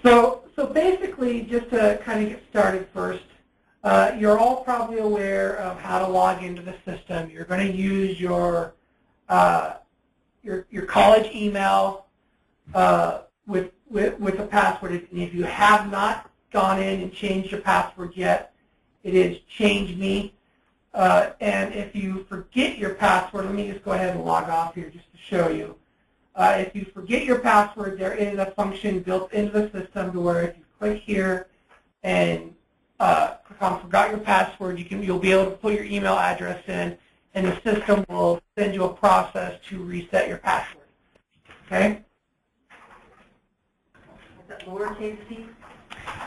So basically, just to kind of get started first, you're all probably aware of how to log into the system. You're going to use your college email with a password. And if you have not gone in and changed your password yet, it is Change Me. And if you forget your password, let me just go ahead and log off here just to show you. If you forget your password, there is a function built into the system to where if you click here and click on Forgot Your Password, you'll be able to put your email address in, and the system will send you a process to reset your password. Okay? Is that lowercase c?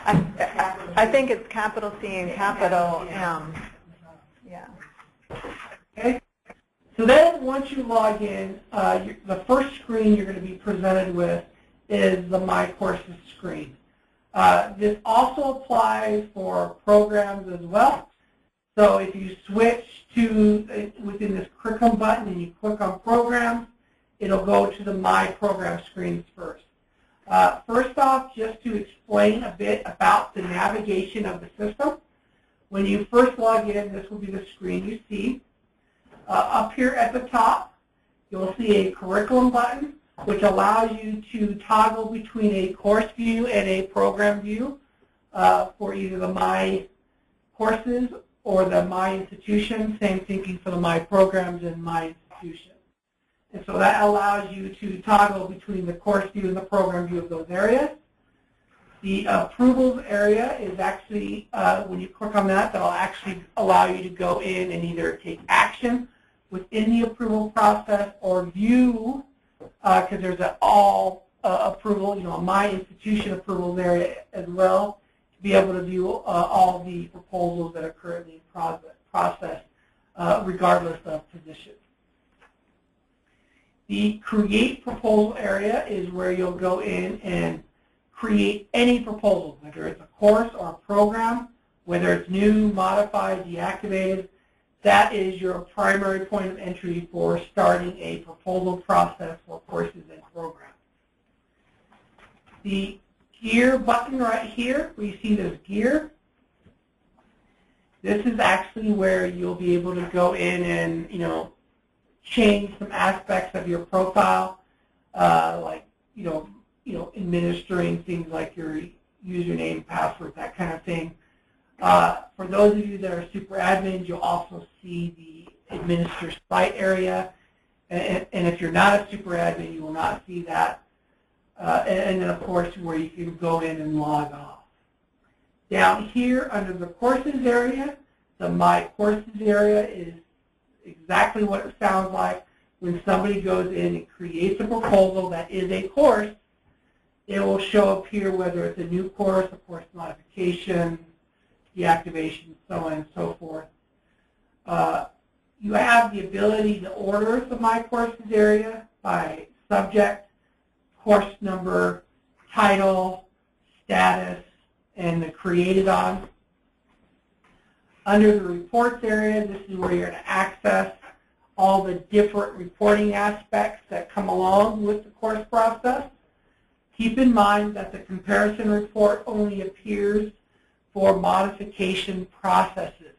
I think it's capital C and capital M. Yeah. Okay. So then once you log in, the first screen you're going to be presented with is the My Courses screen. This also applies for programs as well. So if you switch to within this curriculum button and you click on Programs, it'll go to the My Program screens first. First off, just to explain a bit about the navigation of the system. When you first log in, this will be the screen you see. Up here at the top, you'll see a curriculum button, which allows you to toggle between a course view and a program view for either the My Courses or the My Institution. Same thinking for the My Programs and My Institution. And so that allows you to toggle between the course view and the program view of those areas. The approvals area is actually, when you click on that, that'll actually allow you to go in and either take action within the approval process or view, because there's an all approval, a My Institution approvals area as well, to be able to view all the proposals that are currently in process, regardless of position. The Create Proposal area is where you'll go in and create any proposal, whether it's a course or a program, whether it's new, modified, deactivated. That is your primary point of entry for starting a proposal process for courses and programs. The Gear button right here, where you see this gear, this is actually where you'll be able to go in and, change some aspects of your profile, like, administering things like your username, password, that kind of thing. For those of you that are super admins, you'll also see the Administer Site area. And if you're not a super admin, you will not see that. And then, of course, where you can go in and log off. Down here under the Courses area, the My Courses area is exactly what it sounds like. When somebody goes in and creates a proposal that is a course, it will show up here whether it's a new course, a course modification, deactivation, so on and so forth. You have the ability to order the My Courses area by subject, course number, title, status, and the created on. Under the Reports area, this is where you're going to access all the different reporting aspects that come along with the course process. Keep in mind that the comparison report only appears for modification processes.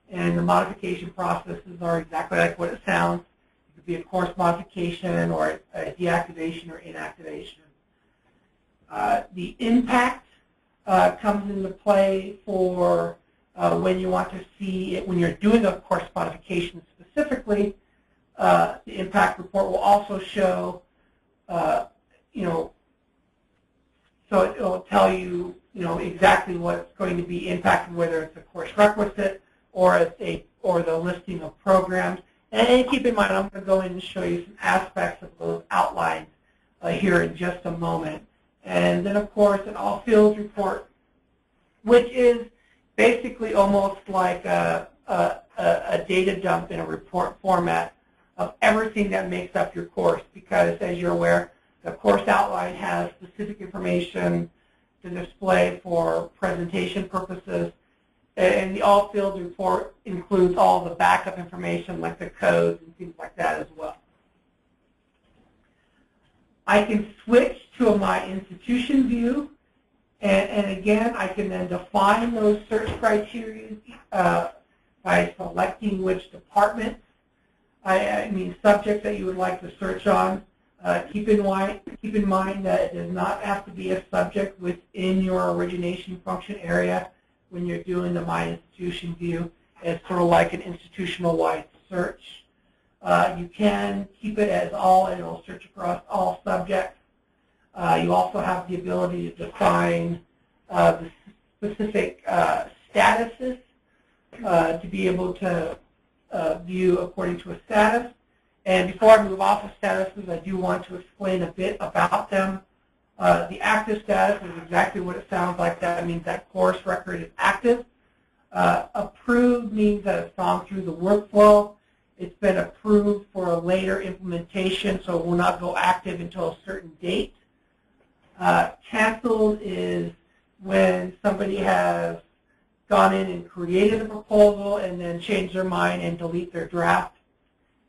And the modification processes are exactly like what it sounds. It could be a course modification or a deactivation or inactivation. The impact comes into play for when you want to see it, when you're doing a course modification specifically. The impact report will also show, so it will tell you, exactly what's going to be impacted, whether it's a course requisite or the listing of programs. And keep in mind, I'm going to go in and show you some aspects of those outlines here in just a moment. And then, of course, an all fields report, which is basically almost like a data dump in a report format of everything that makes up your course, because as you're aware, the course outline has specific information to display for presentation purposes, and the all fields report includes all the backup information like the codes and things like that as well. I can switch to a My Institution view And again, I can then define those search criteria by selecting which departments, I mean subjects that you would like to search on. Keep in mind that it does not have to be a subject within your origination function area when you're doing the My Institution view. It's sort of like an institutional-wide search. You can keep it as all, and it'll search across all subjects. You also have the ability to define the specific statuses to be able to view according to a status. And before I move off of statuses, I do want to explain a bit about them. The active status is exactly what it sounds like. That means that course record is active. Approved means that it's gone through the workflow. It's been approved for a later implementation, so it will not go active until a certain date. Canceled is when somebody has gone in and created a proposal and then changed their mind and delete their draft.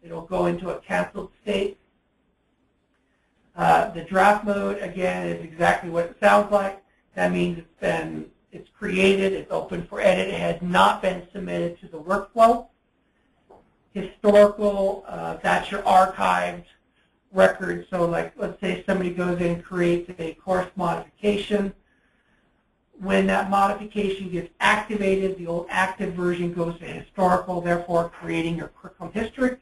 It'll go into a canceled state. The draft mode, again, is exactly what it sounds like. That means it's created, it's open for edit, it has not been submitted to the workflow. Historical, that's your archived record. So like, let's say somebody goes in and creates a course modification. When that modification gets activated, the old active version goes to historical, therefore creating your curriculum history.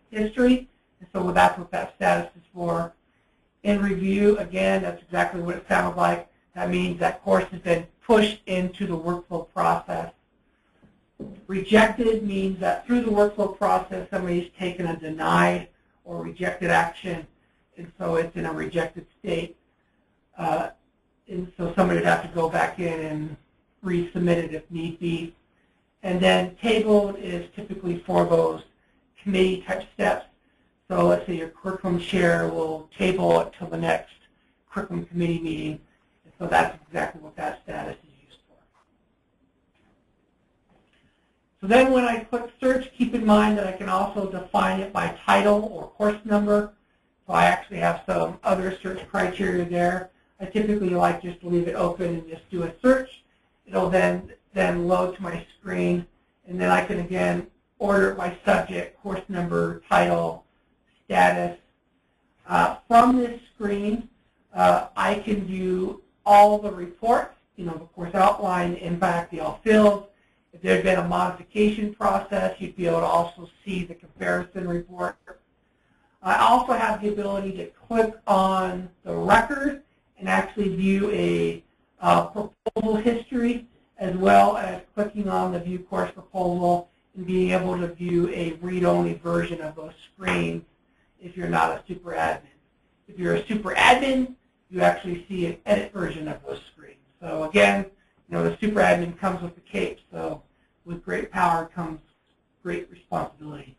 And so that's what that status is for. In review, again, that's exactly what it sounds like. That means that course has been pushed into the workflow process. Rejected means that through the workflow process, somebody's taken a denied or rejected action, and so it's in a rejected state. And so somebody would have to go back in and resubmit it if need be. And then tabled is typically for those committee type steps. So let's say your curriculum chair will table it till the next curriculum committee meeting. And so that's exactly what that status is used for. So then when I click search, keep in mind that I can also define it by title or course number. So I actually have some other search criteria there. I typically like just to leave it open and just do a search. It'll then load to my screen, and then I can again order it by subject, course number, title, status. From this screen, I can view all the reports, the course outline, the impact, the all fields. If there had been a modification process, you'd be able to also see the comparison report. I also have the ability to click on the record and actually view a proposal history, as well as clicking on the view course proposal and being able to view a read-only version of those screens if you're not a super admin. If you're a super admin, you actually see an edit version of those screens. So again, the super admin comes with the cape, so with great power comes great responsibility.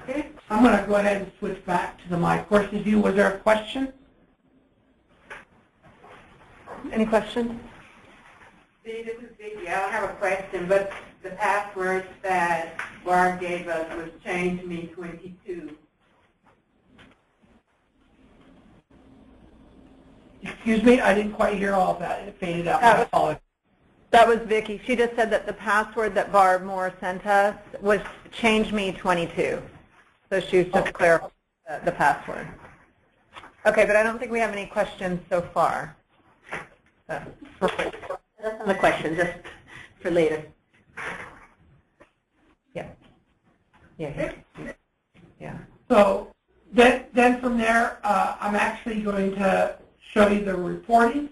Okay, I'm going to go ahead and switch back to the My Courses view. Was there a question? Any questions? See, this is Vicki. I don't have a question, but the password that Barb gave us was ChangeMe22. Excuse me, I didn't quite hear all of that. It faded out. I apologize. That was Vicki. She just said that the password that Barb Moore sent us was ChangeMe22. So she was just clarifying the password. Okay, but I don't think we have any questions so far. Perfect. That's not a question, just for later. Yeah. Yeah. Yeah. So then from there, I'm actually going to show you the reporting.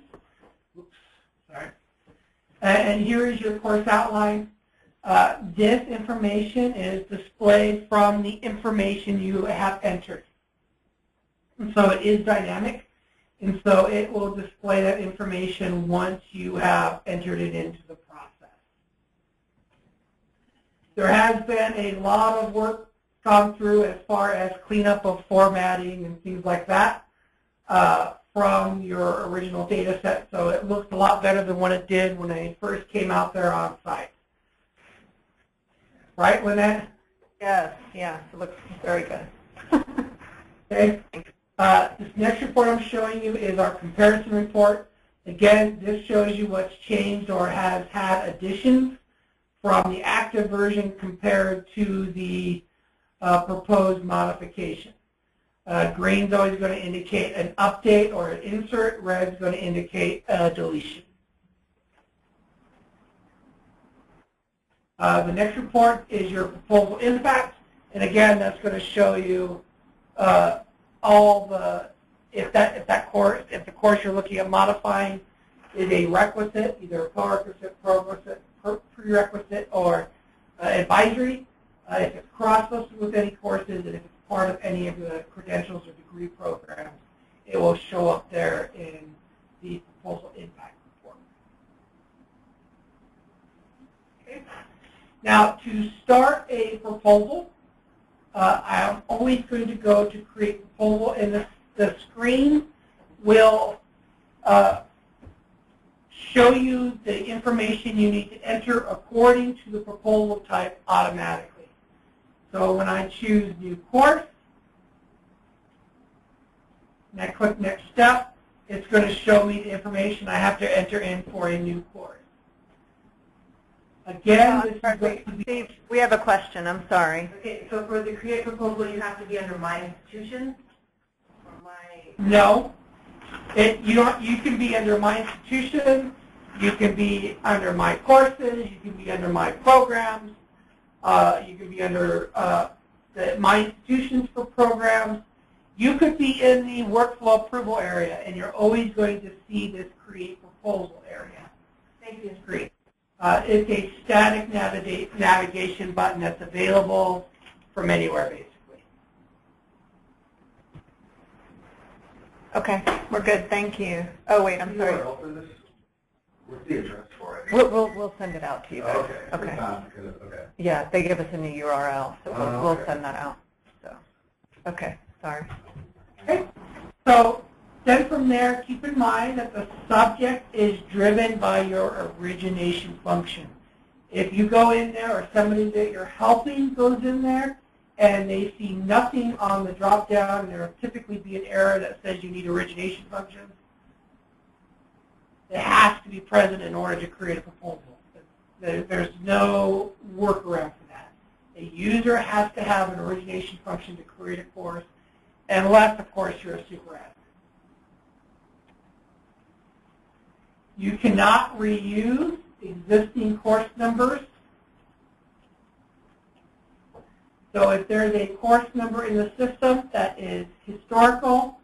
Oops, sorry. And here is your course outline. This information is displayed from the information you have entered. And so it is dynamic. And so it will display that information once you have entered it into the process. There has been a lot of work gone through as far as cleanup of formatting and things like that from your original data set. So it looks a lot better than what it did when I first came out there on site. Right, Lynette? Yes, yes, it looks very good. Okay. This next report I'm showing you is our comparison report. Again, this shows you what's changed or has had additions from the active version compared to the proposed modification. Green's always going to indicate an update or an insert. Red's going to indicate a deletion. The next report is your proposal impact, and again, that's going to show you all the if the course you're looking at modifying is a requisite, either a prerequisite, or advisory. If it's cross-listed with any courses, and if it's part of any of the credentials or degree programs, it will show up there in the proposal impact report. Okay. Now, to start a proposal, I'm always going to go to create proposal, and the screen will show you the information you need to enter according to the proposal type automatically. So when I choose new course, and I click next step, it's going to show me the information I have to enter in for a new course. Again, this is going to be... Steve, we have a question. I'm sorry. Okay, so for the create proposal, you have to be under my institution? Or my... No. You can be under my institution, you can be under my courses, you can be under my programs, you can be under my institutions for programs. You could be in the workflow approval area, and you're always going to see this create proposal area. Thank you. Great. It's a static navigation button that's available from anywhere, basically. Okay, we're good. Thank you. Oh wait, I'm sorry. What's the address for it? We'll send it out to you guys. Okay. Okay. Okay. Yeah, they give us a new URL, so we'll Okay. send that out. So, okay, sorry. Okay. So then from there, keep in mind that the subject is driven by your origination function. If you go in there or somebody that you're helping goes in there and they see nothing on the drop down, there will typically be an error that says you need origination functions. It has to be present in order to create a proposal. There's no workaround for that. A user has to have an origination function to create a course, unless, of course, you're a super admin. You cannot reuse existing course numbers. So if there's a course number in the system that is historical,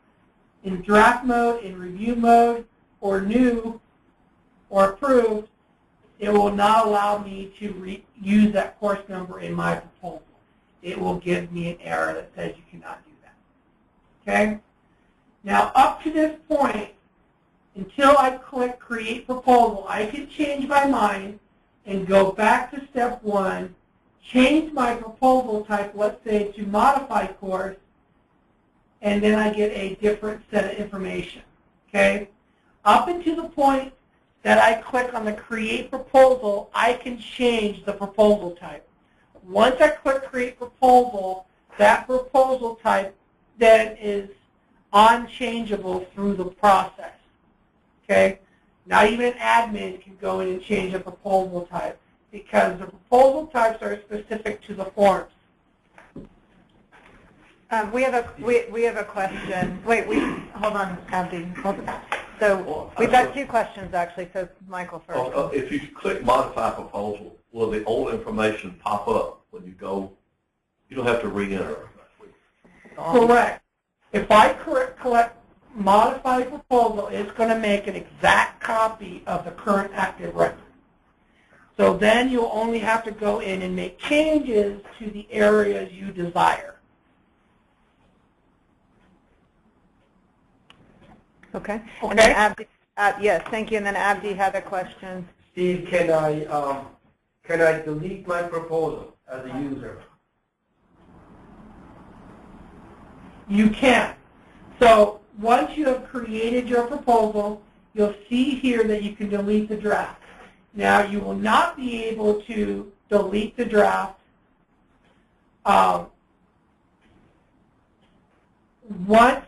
in draft mode, in review mode, or new, or approved, it will not allow me to use that course number in my proposal. It will give me an error that says you cannot do that. Okay? Now, up to this point, until I click Create Proposal, I can change my mind and go back to step 1, change my proposal type, let's say, to Modify Course, and then I get a different set of information. Okay? Up until the point that I click on the Create Proposal, I can change the proposal type. Once I click Create Proposal, that proposal type then is unchangeable through the process. Okay? Not even an admin can go in and change a proposal type because the proposal types are specific to the forms. We have a question. Wait, hold on, Abdi. Hold on. So we've got 2 questions actually. So Michael first. If you click Modify Proposal, will the old information pop up when you go? You don't have to re-enter. Correct. If I collect Modify Proposal, it's going to make an exact copy of the current active record. So then you'll only have to go in and make changes to the areas you desire. Okay. And then Abdi, yes, thank you. And then Abdi had a question. Steve, can I delete my proposal as a user? You can. So once you have created your proposal, you'll see here that you can delete the draft. Now, you will not be able to delete the draft once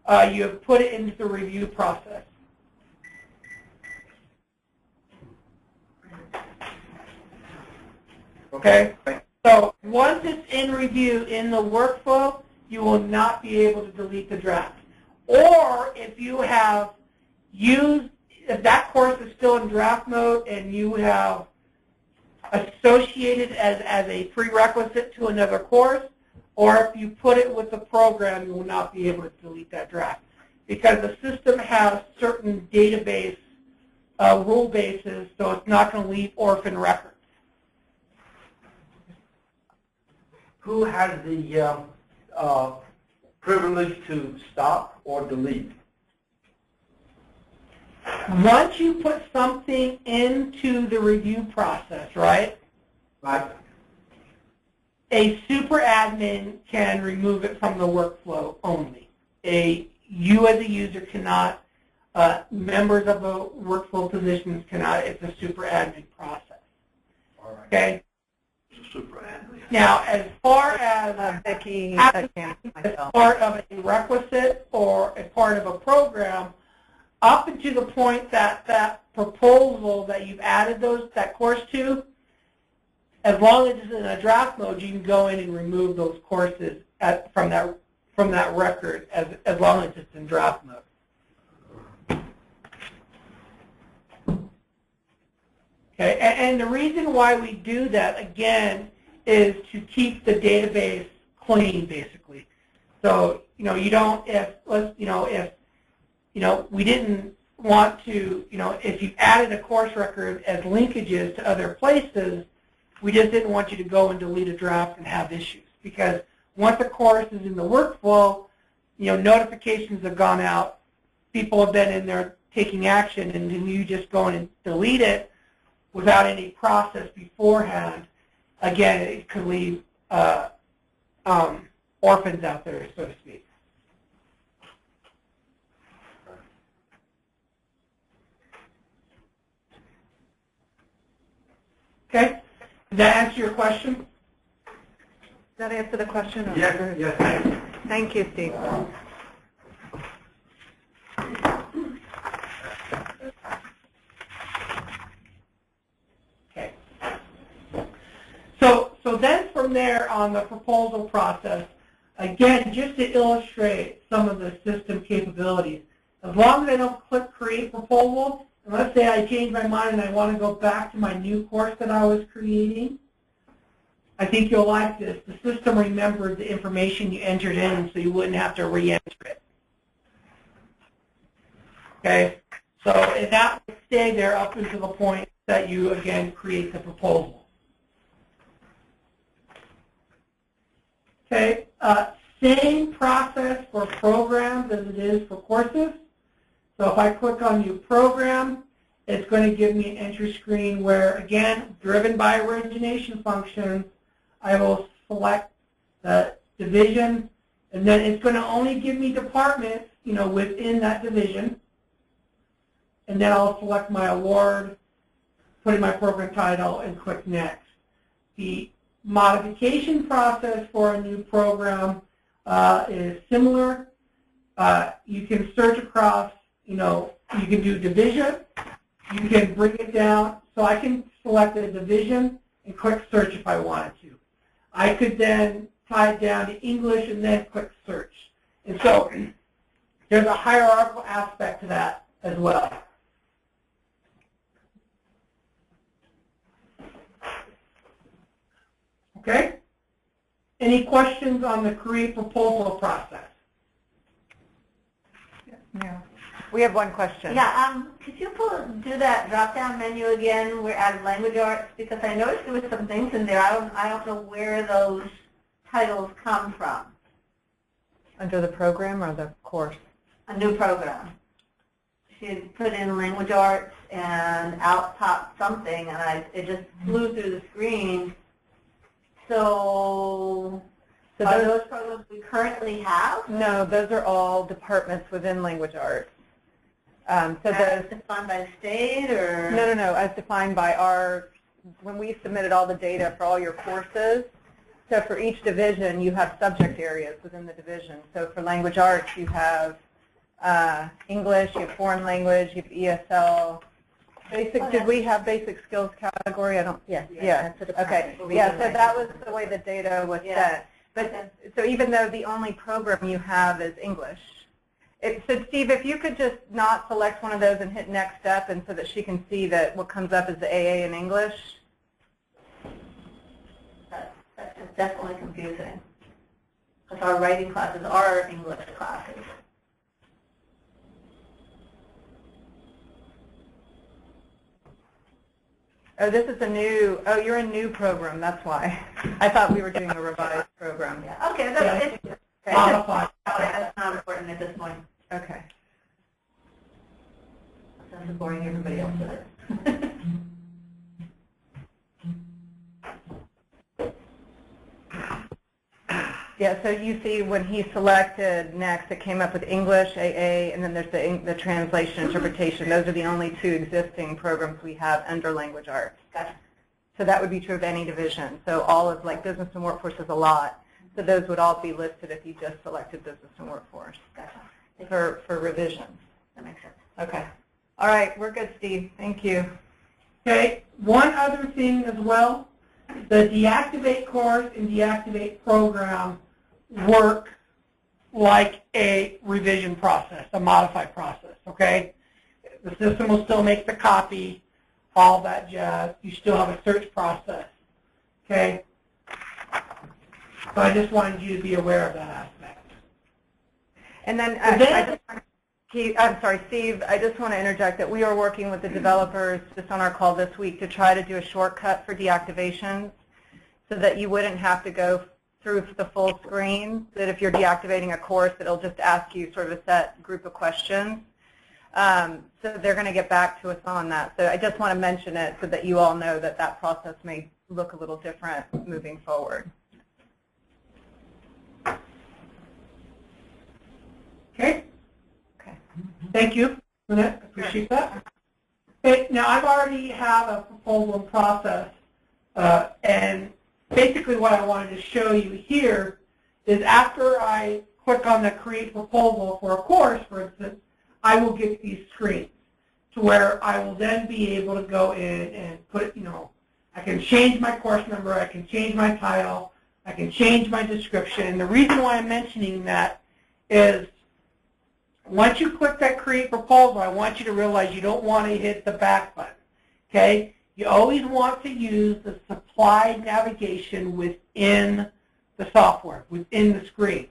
you have put it into the review process. Okay? So once it's in review in the workflow, you will not be able to delete the draft. Or if you have used, if that course is still in draft mode and you have associated as a prerequisite to another course, or if you put it with the program, you will not be able to delete that draft. Because the system has certain database rule bases, so it's not going to leave orphan records. Who has the privilege to stop or delete? Once you put something into the review process, right, Right. a super admin can remove it from the workflow only. You as a user cannot, members of the workflow positions cannot, it's a super admin process. All right. Okay? It's a super admin. Now, as far as Vicki, as part of a requisite or a part of a program, up until the point that that proposal that you've added that course to, as long as it's in a draft mode, you can go in and remove those courses from that record as long as it's in draft mode. Okay, and the reason why we do that again is to keep the database clean, basically. So you don't we didn't want to if you added a course record as linkages to other places, we just didn't want you to go and delete a draft and have issues, because once a course is in the workflow, notifications have gone out, people have been in there taking action, and then you just go in and delete it without any process beforehand. Again, it could leave orphans out there, so to speak. Okay? Did that answer your question? Does that answer the question? Yes, yes. Thank you, Steve. Okay. So then from there on the proposal process, again, just to illustrate some of the system capabilities, as long as I don't click Create Proposal, and let's say I change my mind and I want to go back to my new course that I was creating, I think you'll like this. The system remembered the information you entered in, so you wouldn't have to re-enter it. Okay? So that would stay there up until the point that you, again, create the proposal. Okay? Same process for programs as it is for courses. So if I click on New Program, it's going to give me an entry screen where, again, driven by origination functions, I will select the division, and then it's going to only give me departments, within that division. And then I'll select my award, put in my program title, and click Next. The modification process for a new program is similar. You can search across, you can do division. You can bring it down. So I can select a division and click Search if I wanted to. I could then tie it down to English and then click Search. And so there's a hierarchical aspect to that as well. Okay? Any questions on the Create Proposal process? Yeah. We have one question. Yeah, could you do that drop-down menu again? We're at language arts, because I noticed there was some things in there. I don't know where those titles come from. Under the program or the course? A new program. She had put in language arts and out popped something, and it just flew through the screen. So are those programs we currently have? No, those are all departments within language arts. So As defined by the state, or? No, as defined by when we submitted all the data for all your courses. So for each division, you have subject areas within the division. So for language arts, you have English, you have foreign language, you have ESL. Basic. Did we have basic skills category? I don't. Yes. Yeah. Okay. Yeah. So that was the way the data was set. But so even though the only program you have is English, so Steve, if you could just not select one of those and hit next step, and so that she can see that what comes up is the AA in English. That's definitely confusing. Because our writing classes are English classes. Oh, this is a new, oh, you're a new program, that's why. I thought we were doing a revised program. Yeah. Okay, that's Modify. That's not important at this point. Okay. Sounds boring everybody else with it. Yeah, so you see when he selected next, it came up with English, AA, and then there's the translation interpretation. Those are the only two existing programs we have under language arts. Gotcha. So that would be true of any division. So all of like business and workforce is a lot. So those would all be listed if you just selected business and workforce. Gotcha. For revisions. That makes sense. Okay. All right, we're good, Steve. Thank you. Okay, one other thing as well, the deactivate course and deactivate program work like a revision process, a modified process, okay? The system will still make the copy, all that jazz. You still have a search process, okay? So I just wanted you to be aware of that aspect. And then, I'm sorry, Steve, I just want to interject that we are working with the developers just on our call this week to try to do a shortcut for deactivations so that you wouldn't have to go through the full screen, that if you're deactivating a course, it'll just ask you sort of a set group of questions. So they're going to get back to us on that. So I just want to mention it so that you all know that that process may look a little different moving forward. Okay? Okay. Thank you for that. Appreciate that. Okay, now I've already have a proposal in process, and basically what I wanted to show you here is after I click on the create proposal for a course, for instance, I will get these screens to where I will then be able to go in and put, I can change my course number, I can change my title, I can change my description. And the reason why I'm mentioning that is once you click that create proposal, I want you to realize you don't want to hit the back button, okay? You always want to use the supplied navigation within the software, within the screen.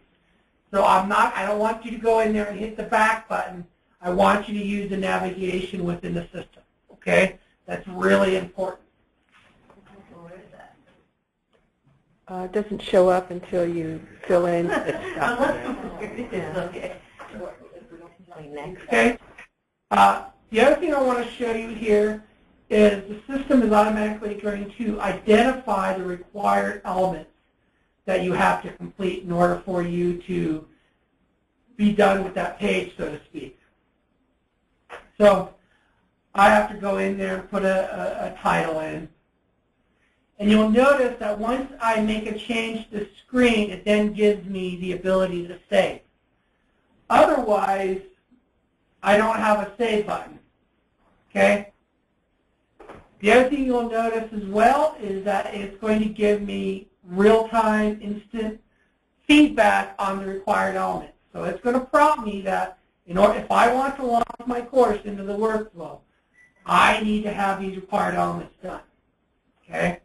So I don't want you to go in there and hit the back button. I want you to use the navigation within the system, okay? That's really important. Where is that? It doesn't show up until you fill in Okay. Okay. The other thing I want to show you here is the system is automatically going to identify the required elements that you have to complete in order for you to be done with that page, so to speak. So I have to go in there and put a title in. And you'll notice that once I make a change to the screen, it then gives me the ability to save. Otherwise, I don't have a save button, okay? The other thing you'll notice as well is that it's going to give me real-time, instant feedback on the required elements. So it's going to prompt me that if I want to launch my course into the workflow, I need to have these required elements done, okay?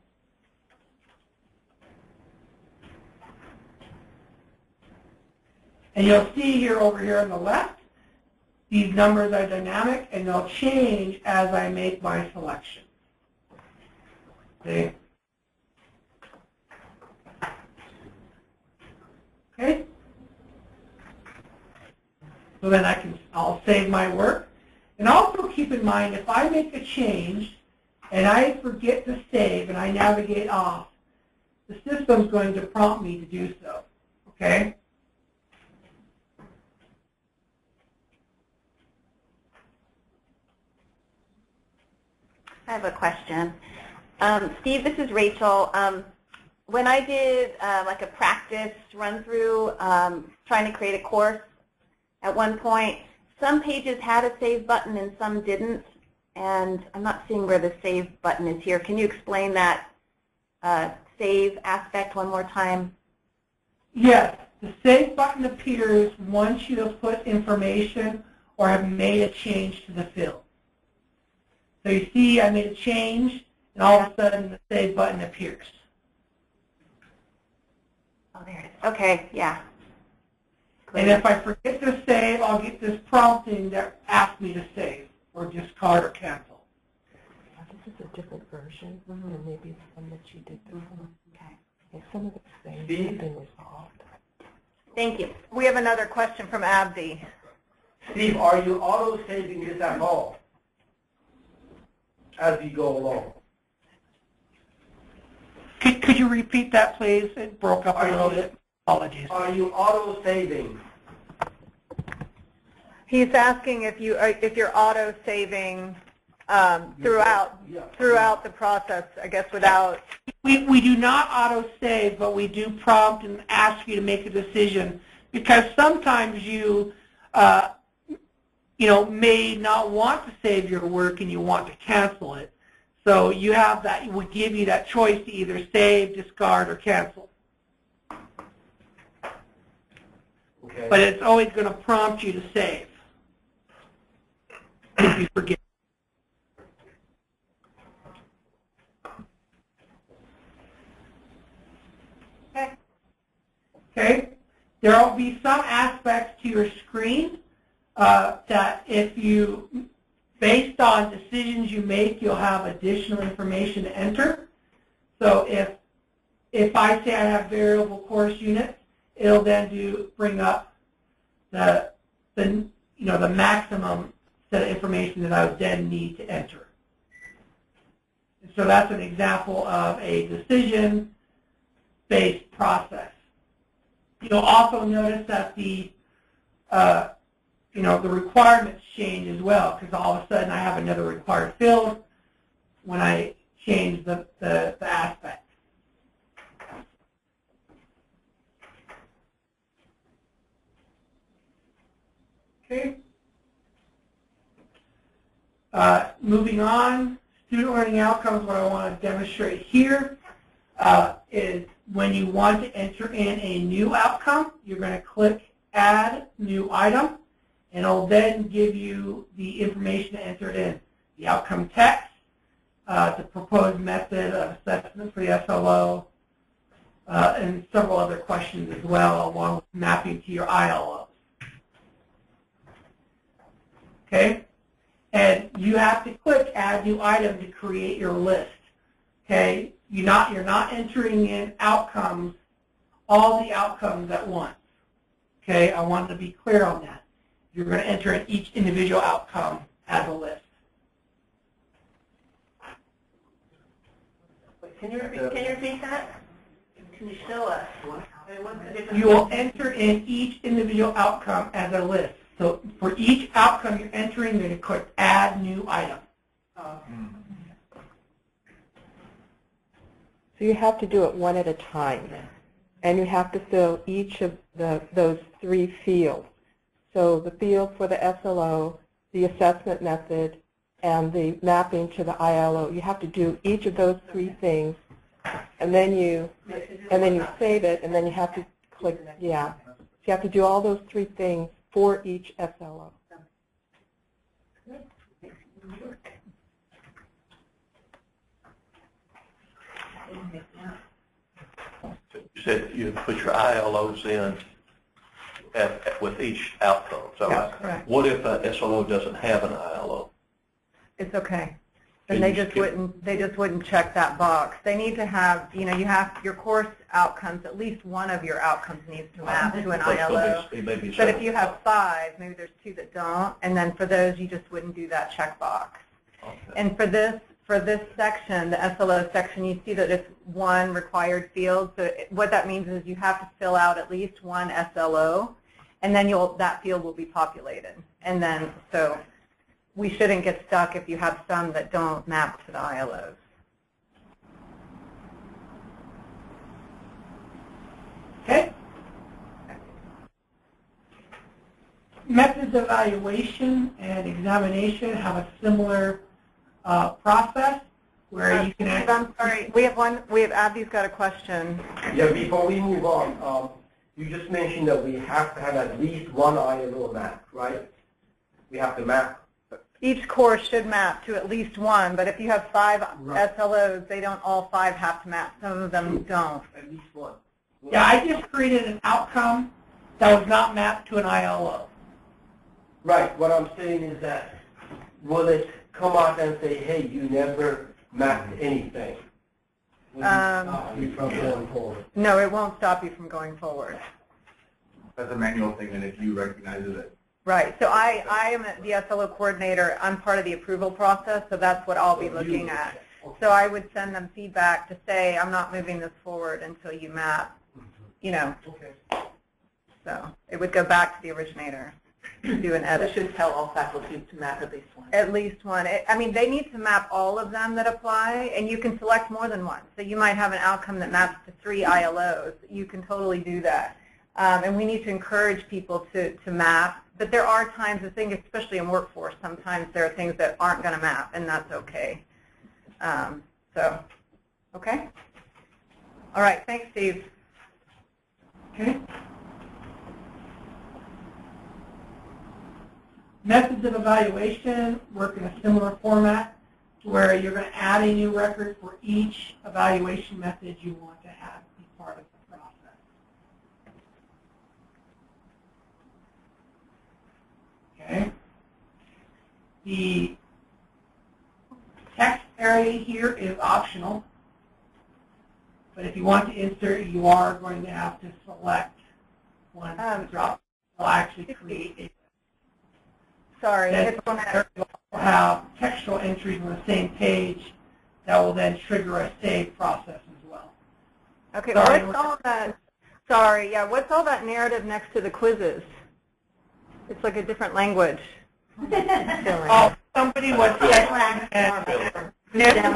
And you'll see here over here on the left, these numbers are dynamic, and they'll change as I make my selection. Okay? Okay? So then I'll save my work. And also keep in mind, if I make a change and I forget to save and I navigate off, the system's going to prompt me to do so. Okay? I have a question. Steve, this is Rachel. When I did like a practice run through trying to create a course at one point, some pages had a save button and some didn't, and I'm not seeing where the save button is here. Can you explain that save aspect one more time? Yes, the save button appears once you have put information or have made a change to the field. So you see I made a change, and all of a sudden the save button appears. Oh, there it is. Okay, yeah. And if I forget to save, I'll get this prompting that asks me to save or discard or cancel. This is a different version than maybe the one that you did before. Okay. And some of the things Steve? have been resolved. Thank you. We have another question from Abdi. Steve, are you auto-saving this at all as you go along? Could you repeat that, please? It broke up a little bit. Apologies. Are you auto-saving? He's asking if you're auto saving throughout the process, I guess, without. We do not auto save, but we do prompt and ask you to make a decision, because sometimes you may not want to save your work and you want to cancel it. So you have that. We give you that choice to either save, discard, or cancel. Okay. But it's always going to prompt you to save if you forget. Okay. There will be some aspects to your screen that if you, based on decisions you make, you'll have additional information to enter. So if I say I have variable course units, it'll then bring up the maximum set of information that I would then need to enter. So that's an example of a decision-based process. You'll also notice that the requirements change as well, because all of a sudden I have another required field when I change the aspect. Okay. Moving on, student learning outcomes, what I want to demonstrate here is when you want to enter in a new outcome, you're going to click Add New Item, and it'll then give you the information to enter it in. The outcome text, the proposed method of assessment for the SLO, and several other questions as well, along with mapping to your ILOs. Okay? And you have to click Add New Item to create your list. Okay? You're not entering in outcomes, all the outcomes at once. Okay? I wanted to be clear on that. You're going to enter in each individual outcome as a list. Can you repeat that? Can you show us? You will enter in each individual outcome as a list. So for each outcome you're entering, you're going to click Add New Item. So you have to do it one at a time, and you have to fill each of those three fields. So the field for the SLO, the assessment method, and the mapping to the ILO. You have to do each of those three things, and then you save it, and then you have to click, yeah. So you have to do all those three things for each SLO. You said you put your ILOs in with each outcome. So That's correct. what if a SLO doesn't have an ILO? It's okay. Can And they you just wouldn't check that box. They need to have, you have your course outcomes, at least one of your outcomes needs to map to an ILO. But if you have 5, maybe there's 2 that don't, and then for those you just wouldn't do that checkbox. Okay. And for this section, the SLO section, you see that it's one required field. So what that means is you have to fill out at least one SLO, and then that field will be populated. And then, so we shouldn't get stuck if you have some that don't map to the ILOs. Okay? Methods of evaluation and examination have a similar process where you can Steve, actually... I'm sorry. Abby's got a question. Yeah, before we move on, you just mentioned that we have to have at least one ILO map, right? We have to map. Each course should map to at least one, but if you have 5 Right. SLOs, they don't all 5 have to map. Some of them don't. At least one. Yeah, I just created an outcome that was not mapped to an ILO. Right, what I'm saying is that, will it come out and say, hey, you never mapped anything? Will it stop you from going forward? No, it won't stop you from going forward. That's a manual thing, and if you recognize it. Right. So I am the SLO coordinator. I'm part of the approval process, so that's what I'll be looking at. So I would send them feedback to say, I'm not moving this forward until you map, you know. Okay. So it would go back to the originator to do an edit. should tell all faculty to map at least one. At least one. I mean, they need to map all of them that apply, and you can select more than one. So you might have an outcome that maps to 3 ILOs. You can totally do that. And we need to encourage people to map. But there are times, I think, especially in workforce, sometimes there are things that aren't going to map, and that's okay. Okay? All right. Thanks, Steve. Okay. Methods of evaluation work in a similar format to where you're going to add a new record for each evaluation method you want to have be part of the process. Okay. The text area here is optional, but if you want to insert, you are going to have to select one to drop. Will actually create a Sorry. Then we'll have textual entries on the same page that will then trigger a save process as well. Okay. Sorry. What's all that? Sorry. Yeah. What's all that narrative next to the quizzes? It's like a different language. Oh, somebody was checking, and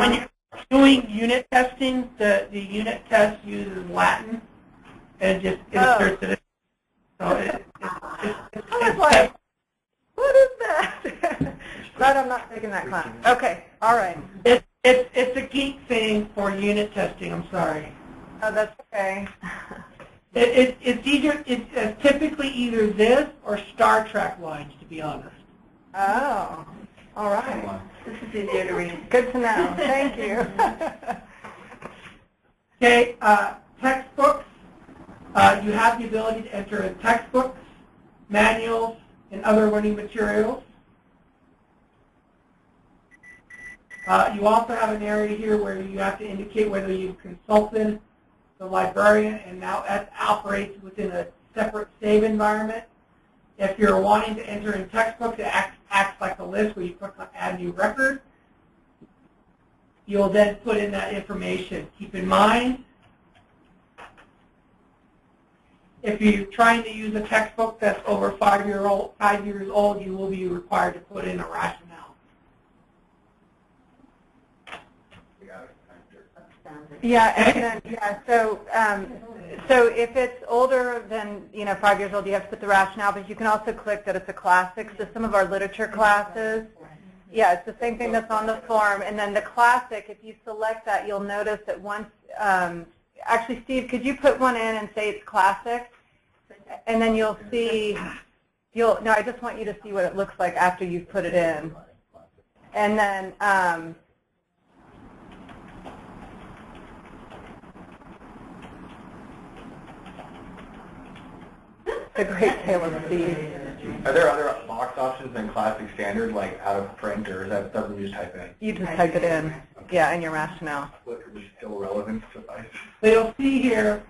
when you're doing unit testing, the unit test uses Latin and just inserts it. So it's like, what is that? But I'm not taking that class. Okay. All right. It's a geek thing for unit testing. I'm sorry. Oh, that's okay. It's typically either this or Star Trek lines, to be honest. Oh. All right. This is easier to read. Good to know. Thank you. Okay. Textbooks. You have the ability to enter in textbooks, manuals, and other learning materials. You also have an area here where you have to indicate whether you've consulted the librarian, and now that operates within a separate save environment. If you're wanting to enter in textbooks, it acts like a list where you click on Add New Record. You'll then put in that information. Keep in mind, if you're trying to use a textbook that's over 5 years old, you will be required to put in a rationale. Yeah, and then, so if it's older than 5 years old, you have to put the rationale. But you can also click that it's a classic. So some of our literature classes, yeah, it's the same thing that's on the form. And then the classic, if you select that, you'll notice that once. Actually, Steve, could you put one in and say it's classic? And then you'll see. No, I just want you to see what it looks like after you've put it in. And then. The Great Tale of Steve. Are there other box options than classic standard, like out of print, or is that something you just type in? You just type it in, yeah, and your rationale. What is still relevant suffice? So you'll see here.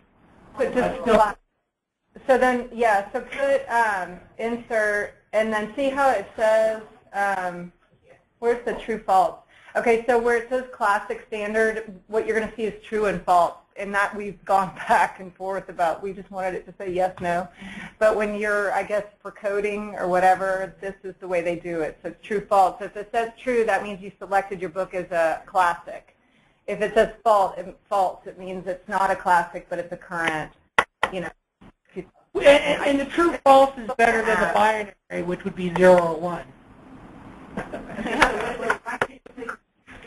But just so then, yeah, so put insert, and then see how it says, where's the true false? Okay, so where it says classic standard, what you're going to see is true and false. And that we've gone back and forth about. We just wanted it to say yes, no. But when you're, I guess, for coding or whatever, this is the way they do it. So it's true, false. So if it says true, that means you selected your book as a classic. If it says false, it means it's not a classic, but it's a current, And the true false is better than the binary, which would be 0 or 1.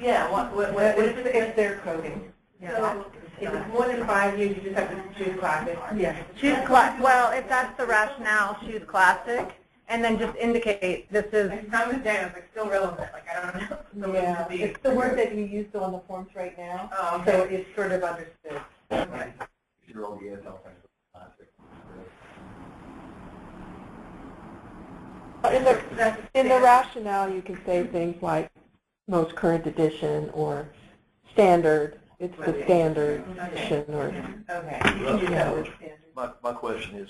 Yeah, what If they're coding. so if it's more than 5 years, you just have to choose classic? Yeah. Choose well, if that's the rationale, choose classic, and then just indicate this is. Like, some of the data is like still relevant, like I don't know. Yeah, it's the word that you use on the forms right now, Oh, so okay. it's sort of understood. Okay. Your old ESL textbook, classic. In the rationale, you can say things like most current edition or standard. It's the standard edition or. Okay. My question is,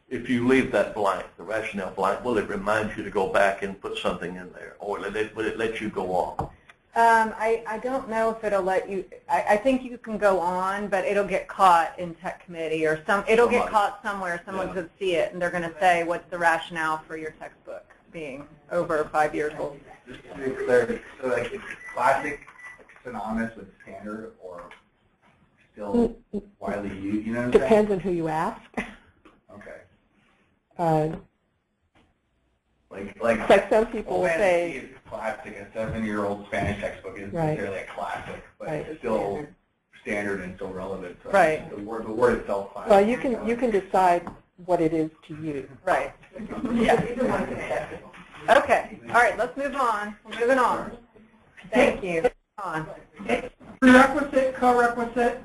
if you leave that blank, the rationale blank, will it remind you to go back and put something in there, or will it let you go on? I don't know if it'll let you. I think you can go on, but it'll get caught in tech committee or it'll get caught somewhere. Someone's going to see it, and they're going to say, "What's the rationale for your textbook being over 5 years old?" Just to be clear, so like is classic synonymous with standard or still widely used? You know what I'm saying? Depends on who you ask. Okay. Like some people will say. It's classic. A 7-year-old Spanish textbook isn't necessarily a classic, but it's still standard and still relevant. So Right. The word itself. Well, you can decide what it is to you. Right. Yeah. Okay. All right. Let's move on. We're moving on. Thank you. On. Prerequisite, co-requisite,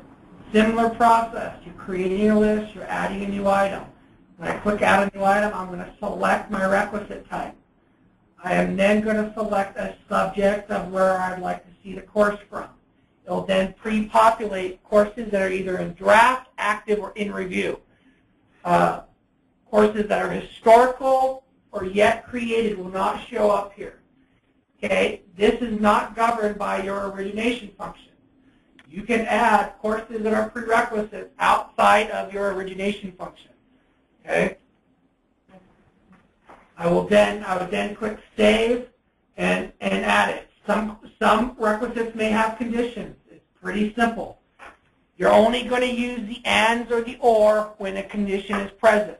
similar process. You're creating a list, you're adding a new item. When I click add a new item, I'm going to select my requisite type. I am then going to select a subject of where I'd like to see the course from. It'll then pre-populate courses that are either in draft, active, or in review. Courses that are historical or yet created will not show up here. Okay, this is not governed by your origination function. You can add courses that are prerequisites outside of your origination function. Okay. I would then click save and add it. Some requisites may have conditions. It's pretty simple. You're only going to use the ands or the or when a condition is present.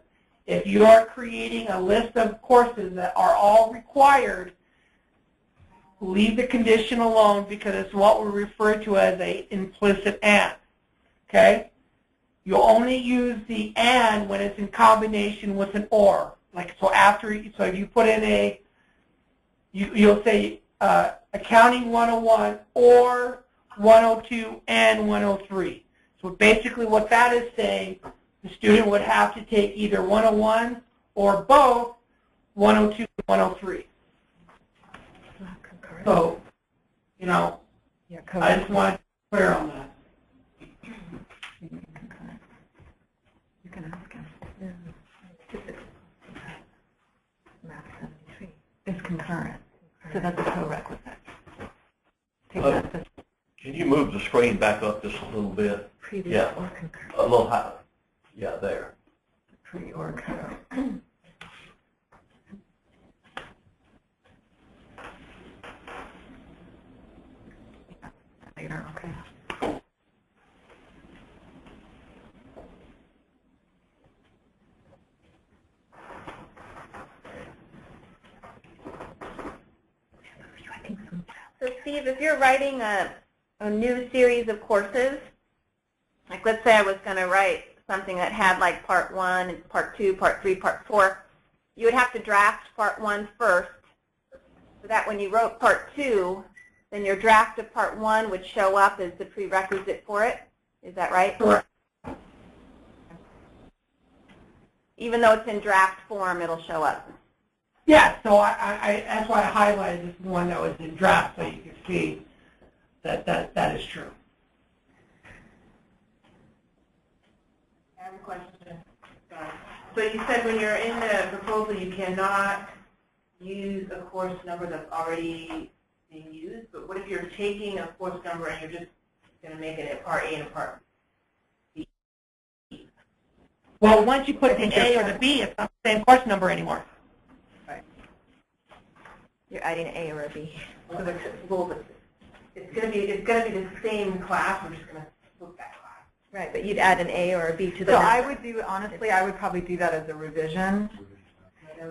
If you are creating a list of courses that are all required, leave the condition alone because it's what we refer to as an implicit and. Okay? You'll only use the and when it's in combination with an or. Like so if you put in you'll say accounting 101 or 102 and 103. So basically what that is saying, the student would have to take either 101 or both 102 and 103. So, I just want to be clear on that. You can ask him. Math 73 is concurrent, so that's a co-requisite. Can you move the screen back up just a little bit? Previous or concurrent. A little higher. Yeah, there. Pre or co. Later, okay. So Steve, if you're writing a new series of courses, like let's say I was going to write something that had like part 1, and part 2, part 3, part 4, you would have to draft part 1 first, so that when you wrote part 2, then your draft of part 1 would show up as the prerequisite for it. Is that right? Correct. Even though it's in draft form, it'll show up. Yeah, so that's why I highlighted this one that was in draft so you can see that is true. I have a question. So you said when you're in the proposal you cannot use a course number that's already being used, but what if you're taking a course number and you're just going to make it a part A and a part B? Well, once you put the A or the B, it's not the same course number anymore. You're adding an A or a B. So it's going to be the same class. We're just going to flip that class. Right, but you'd add an A or a B to the So number. I would do, honestly, I would probably do that as a revision.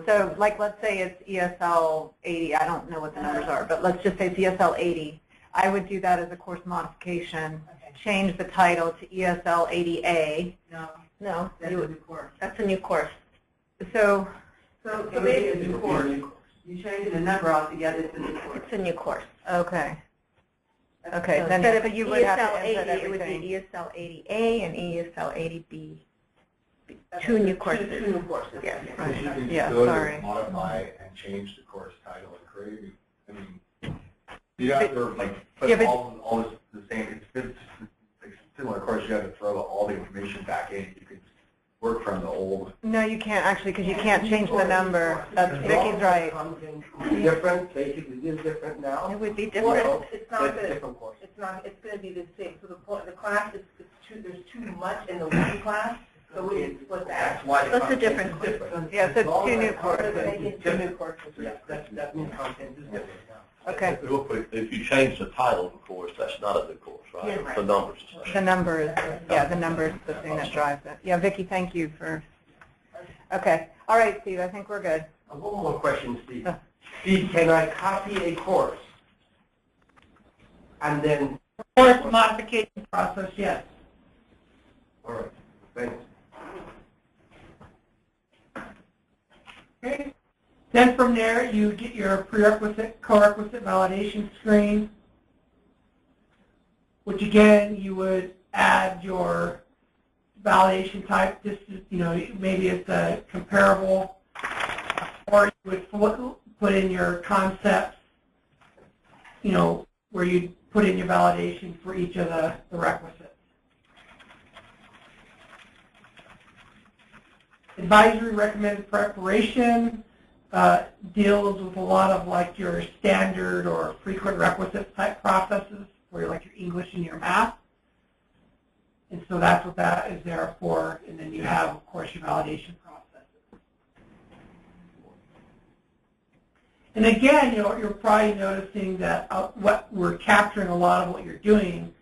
So like, let's say it's ESL 80, I don't know what the numbers are, but let's just say it's ESL 80. I would do that as a course modification, change the title to ESL 80A. No, That's a new course. that's a new course. So, So maybe it's a new course. You change the number altogether, it's a new course. It's a new course. okay. So Then instead of you would have ESL to 80, input it would everything. be ESL 80A and ESL 80B. Two new courses. Two new courses. Yes. So you can Yeah, go to sorry. modify and change the course title and create. I mean, you have to like put Yeah, but- all this the same. It's similar course. You have to throw all the information back in. You can work from the old. No, you can't actually, because you can't change the number. That's Vicky's right. Content is different, basically is different now. It would be Well, different. it's not It's a going to, different course. it's not, it's going to be the same. So the class is, there's too much in the one class, so we need to split that. That's why the That's a content different is course. different. Yeah, so it's two new So courses. make it two new courses. Yeah, that means content is different now. Okay. Real quick, if you change the title of the course, that's not a new course, right? Yeah, right. The numbers. The number is, yeah, the number is the thing that drives it. Yeah, Vicky, thank you for, okay. All right, Steve, I think we're good. One more question, Steve. Steve, can I copy a course and then, Course modification process, yes. all right, thanks. Okay. Then from there, you get your prerequisite, co-requisite validation screen, which again, you would add your validation type. This is, maybe it's a comparable, or you would put in your concepts, where you put in your validation for each of the requisites. Advisory recommended preparation deals with a lot of like your standard or frequent requisites type processes, where like your English and your math. And so that's what that is there for. And then you have, of course, your validation processes. And again, you're probably noticing that what we're capturing a lot of what you're doing,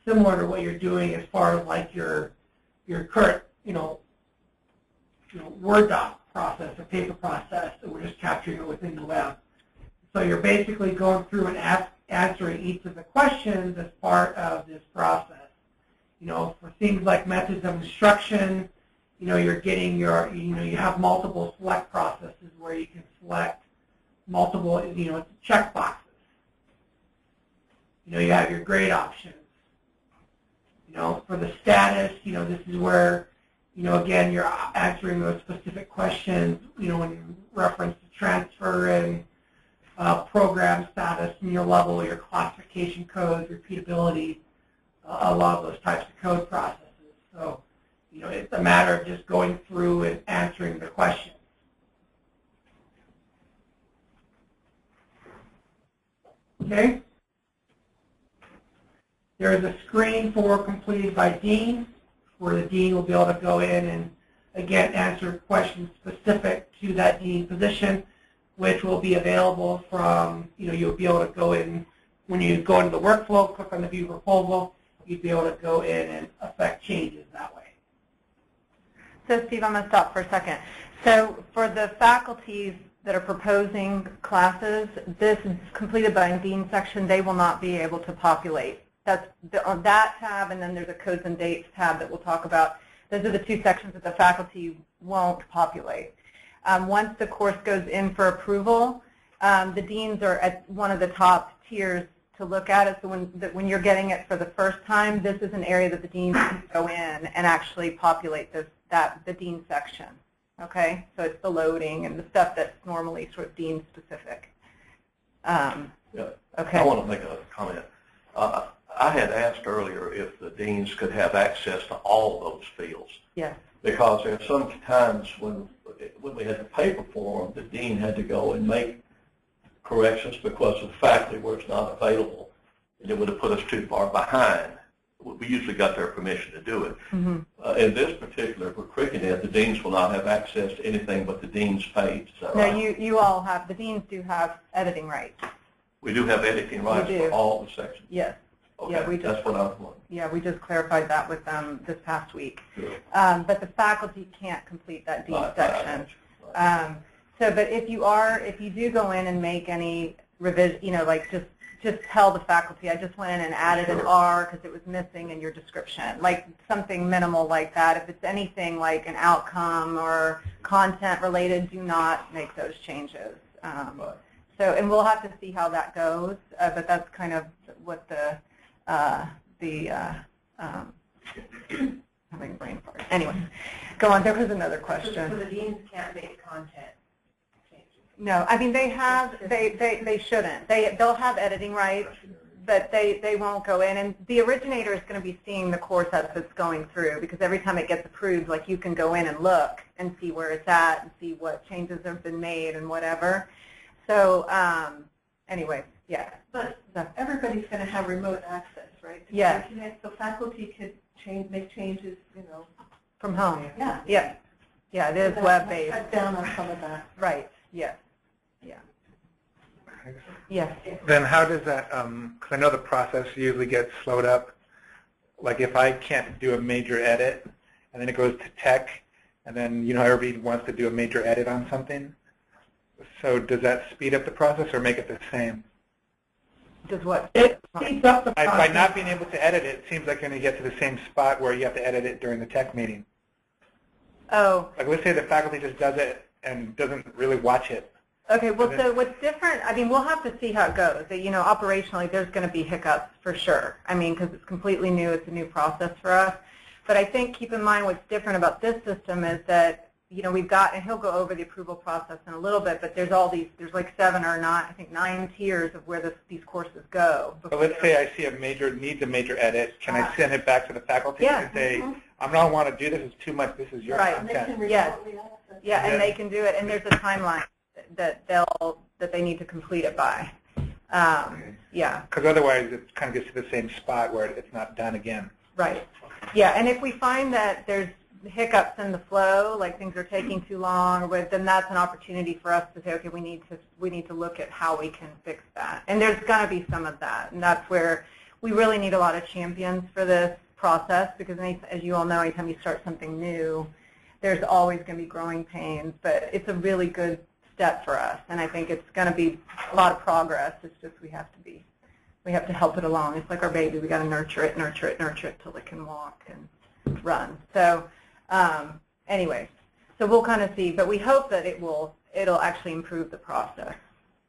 similar to what you're doing as far as like your current, Word doc process or paper process, and we're just capturing it within the web. So you're basically going through and answering each of the questions as part of this process. For things like methods of instruction, you're getting you have multiple select processes where you can select multiple, it's check boxes. You have your grade options. For the status, this is where again, you're answering those specific questions, when you reference the transfer and program status and your level, your classification codes, repeatability, a lot of those types of code processes. So, it's a matter of just going through and answering the questions. Okay? There is a screen for completed by dean, where the dean will be able to go in and, again, answer questions specific to that dean position, which will be available from, you'll be able to go in, when you go into the workflow, click on the view proposal, you'd be able to go in and affect changes that way. So Steve, I'm going to stop for a second. So for the faculties that are proposing classes, this is completed by a dean section, they will not be able to populate. That's on that tab, and then there's a codes and dates tab that we'll talk about. Those are the two sections that the faculty won't populate. Once the course goes in for approval, the deans are at one of the top tiers to look at it. So when you're getting it for the first time, this is an area that the deans can go in and actually populate the dean section. Okay, so it's the loading and the stuff that's normally sort of dean specific. Okay. I want to make a comment. I had asked earlier if the deans could have access to all those fields. Yes. Because there are some times when we had the paper form, the dean had to go and make corrections because of the faculty where it's not available, and it would have put us too far behind. We usually got their permission to do it. Mm-hmm. In this particular, for Cricut, the deans will not have access to anything but the dean's page. Is that No, right? you all have, the deans do have editing rights. We do have editing rights do. for all the sections. Yes. Okay, Yeah, we just, that's what I was wondering. yeah, we just clarified that with them this past week. Sure. But the faculty can't complete that deep Right, section. right. But if you do go in and make any revision, like just tell the faculty, I just went in and added an R because it was missing in your description, like something minimal like that. If it's anything like an outcome or content related, do not make those changes. Right. So, and we'll have to see how that goes, but that's kind of what having brain fart. Anyway, go on. There was another question. So the deans can't make content changes? No, I mean they shouldn't. They'll have editing rights, but they won't go in. And the originator is going to be seeing the course as it's going through, because every time it gets approved, like you can go in and look and see where it's at and see what changes have been made and whatever. So anyway, yeah. But everybody's going to have remote access, right? To Yes. the internet, so faculty could make changes, From home. Yeah. Yeah. Yeah, it is So that web-based. might cut down on some of that. Right. Yes. Yeah. Yes. Then how does that, because I know the process usually gets slowed up. Like if I can't do a major edit, and then it goes to tech, and then, everybody wants to do a major edit on something. So does that speed up the process or make it the same? Does what? It speeds up the By process. not being able to edit it, it seems like you're going to get to the same spot where you have to edit it during the tech meeting. Oh, Like let's say the faculty just does it and doesn't really watch it. okay. Well, so what's different, I mean, we'll have to see how it goes. Operationally, there's going to be hiccups for sure. I mean, because it's completely new. It's a new process for us. But I think keep in mind what's different about this system is that, we've got, and he'll go over the approval process in a little bit, but there's there's like 9 tiers of where these courses go. But let's say I see needs a major edit. Can I send it back to the faculty Yeah. and say, I don't want to do this, it's too much, this is your Right. content? Yes. Remotely access. Yeah, and they can do it, and there's a timeline that they need to complete it by. Yeah. Because otherwise it kind of gets to the same spot where it's not done again. Right. Yeah, and if we find that there's hiccups in the flow, like things are taking too long, then that's an opportunity for us to say, okay, we need to look at how we can fix that. And there's going to be some of that, and that's where we really need a lot of champions for this process, because as you all know, anytime you start something new, there's always going to be growing pains, but it's a really good step for us, and I think it's going to be a lot of progress. It's just we have to help it along. It's like our baby. We got to nurture it till it can walk and run. So anyway, so we'll kind of see, but we hope that it'll actually improve the process.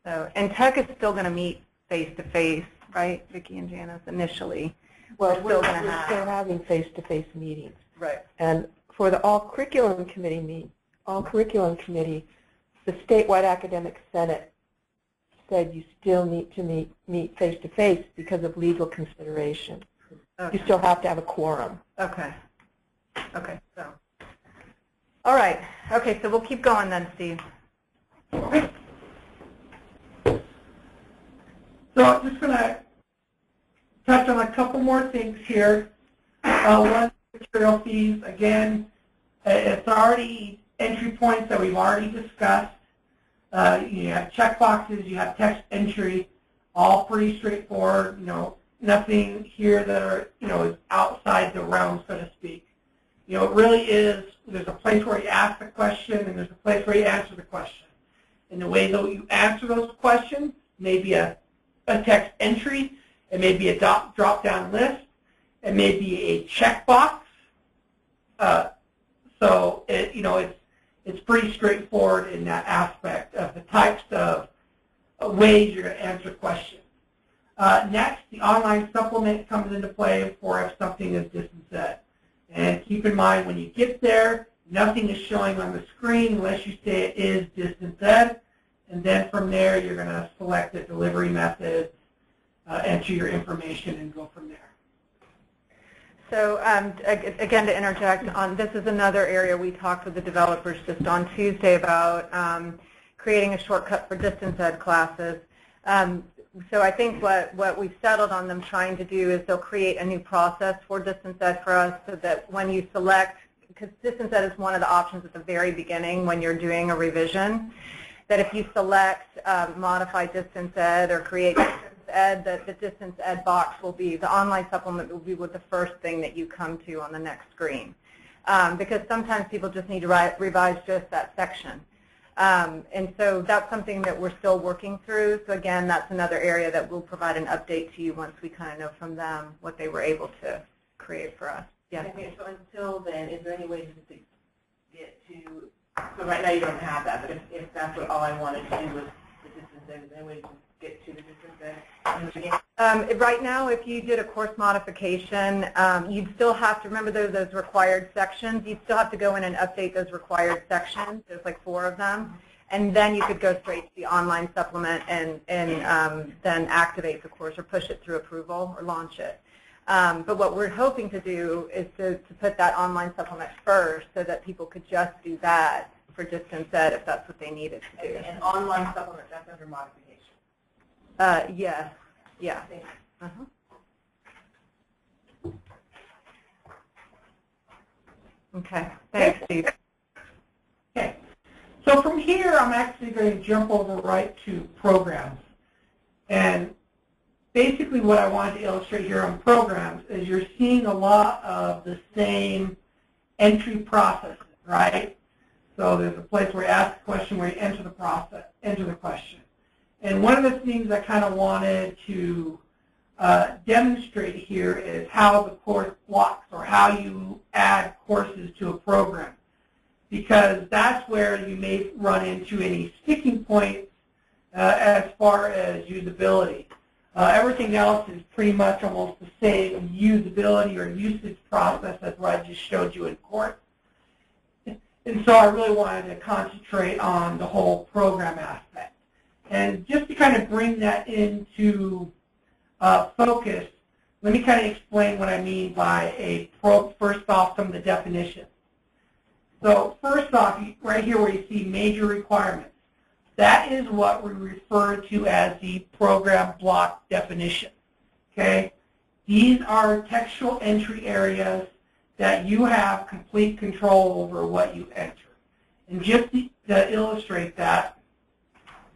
So, and tech is still going to meet face-to-face, right, Vicki and Janice, initially. Well, We're still we're gonna have- still having face-to-face meetings. Right. And for the All Curriculum Committee, the statewide academic senate said you still need to meet face-to-face because of legal consideration. Okay. You still have to have a quorum. Okay. Okay. So, all right. Okay. So we'll keep going then, Steve. So I'm just going to touch on a couple more things here. One, material fees. Again, it's already entry points that we've already discussed. You have checkboxes, you have text entry, all pretty straightforward. Nothing here that are is outside the realm, so to speak. It really is. There's a place where you ask the question, and there's a place where you answer the question. And the way that you answer those questions may be a text entry, it may be a drop-down list, it may be a checkbox. So it's pretty straightforward in that aspect of the types of ways you're going to answer questions. Next, the online supplement comes into play for if something is distance ed. And keep in mind, when you get there, nothing is showing on the screen unless you say it is distance ed. And then from there, you're going to select the delivery methods, enter your information, and go from there. So again, to interject on, this is another area we talked with the developers just on Tuesday about creating a shortcut for distance ed classes. So I think what we've settled on them trying to do is they'll create a new process for distance ed for us, so that when you select, because distance ed is one of the options at the very beginning when you're doing a revision, that if you select modify distance ed or create distance ed, the distance ed box will be, the online supplement will be with the first thing that you come to on the next screen. Because sometimes people just need to revise just that section. And so that's something that we're still working through. So again, that's another area that we'll provide an update to you once we kind of know from them what they were able to create for us. Yeah. Okay, so until then, is there any way to get to, so right now you don't have that, but if that's what all I wanted to do was the distance ed, is there any way to get to the distance ed? Right now, if you did a course modification, you'd still have to, remember those required sections, you'd still have to go in and update those required sections. There's like 4 of them. And then you could go straight to the online supplement and then activate the course or push it through approval or launch it. But what we're hoping to do is to put that online supplement first so that people could just do that for distance ed if that's what they needed to do. An online supplement, that's under modification. Yes. Yeah. Okay. Thanks, Steve. Okay. So from here, I'm actually going to jump over right to programs. And basically what I wanted to illustrate here on programs is you're seeing a lot of the same entry processes, right? So there's a place where you ask a question, where you enter the question. And one of the things I kind of wanted to demonstrate here is how the course blocks or how you add courses to a program. Because that's where you may run into any sticking points as far as usability. Everything else is pretty much almost the same usability or usage process as what I just showed you in course. And so I really wanted to concentrate on the whole program aspect. And just to kind of bring that into focus, let me kind of explain what I mean by first off, some of the definitions. So first off, right here where you see major requirements, that is what we refer to as the program block definition. Okay? These are textual entry areas that you have complete control over what you enter. And just to illustrate that,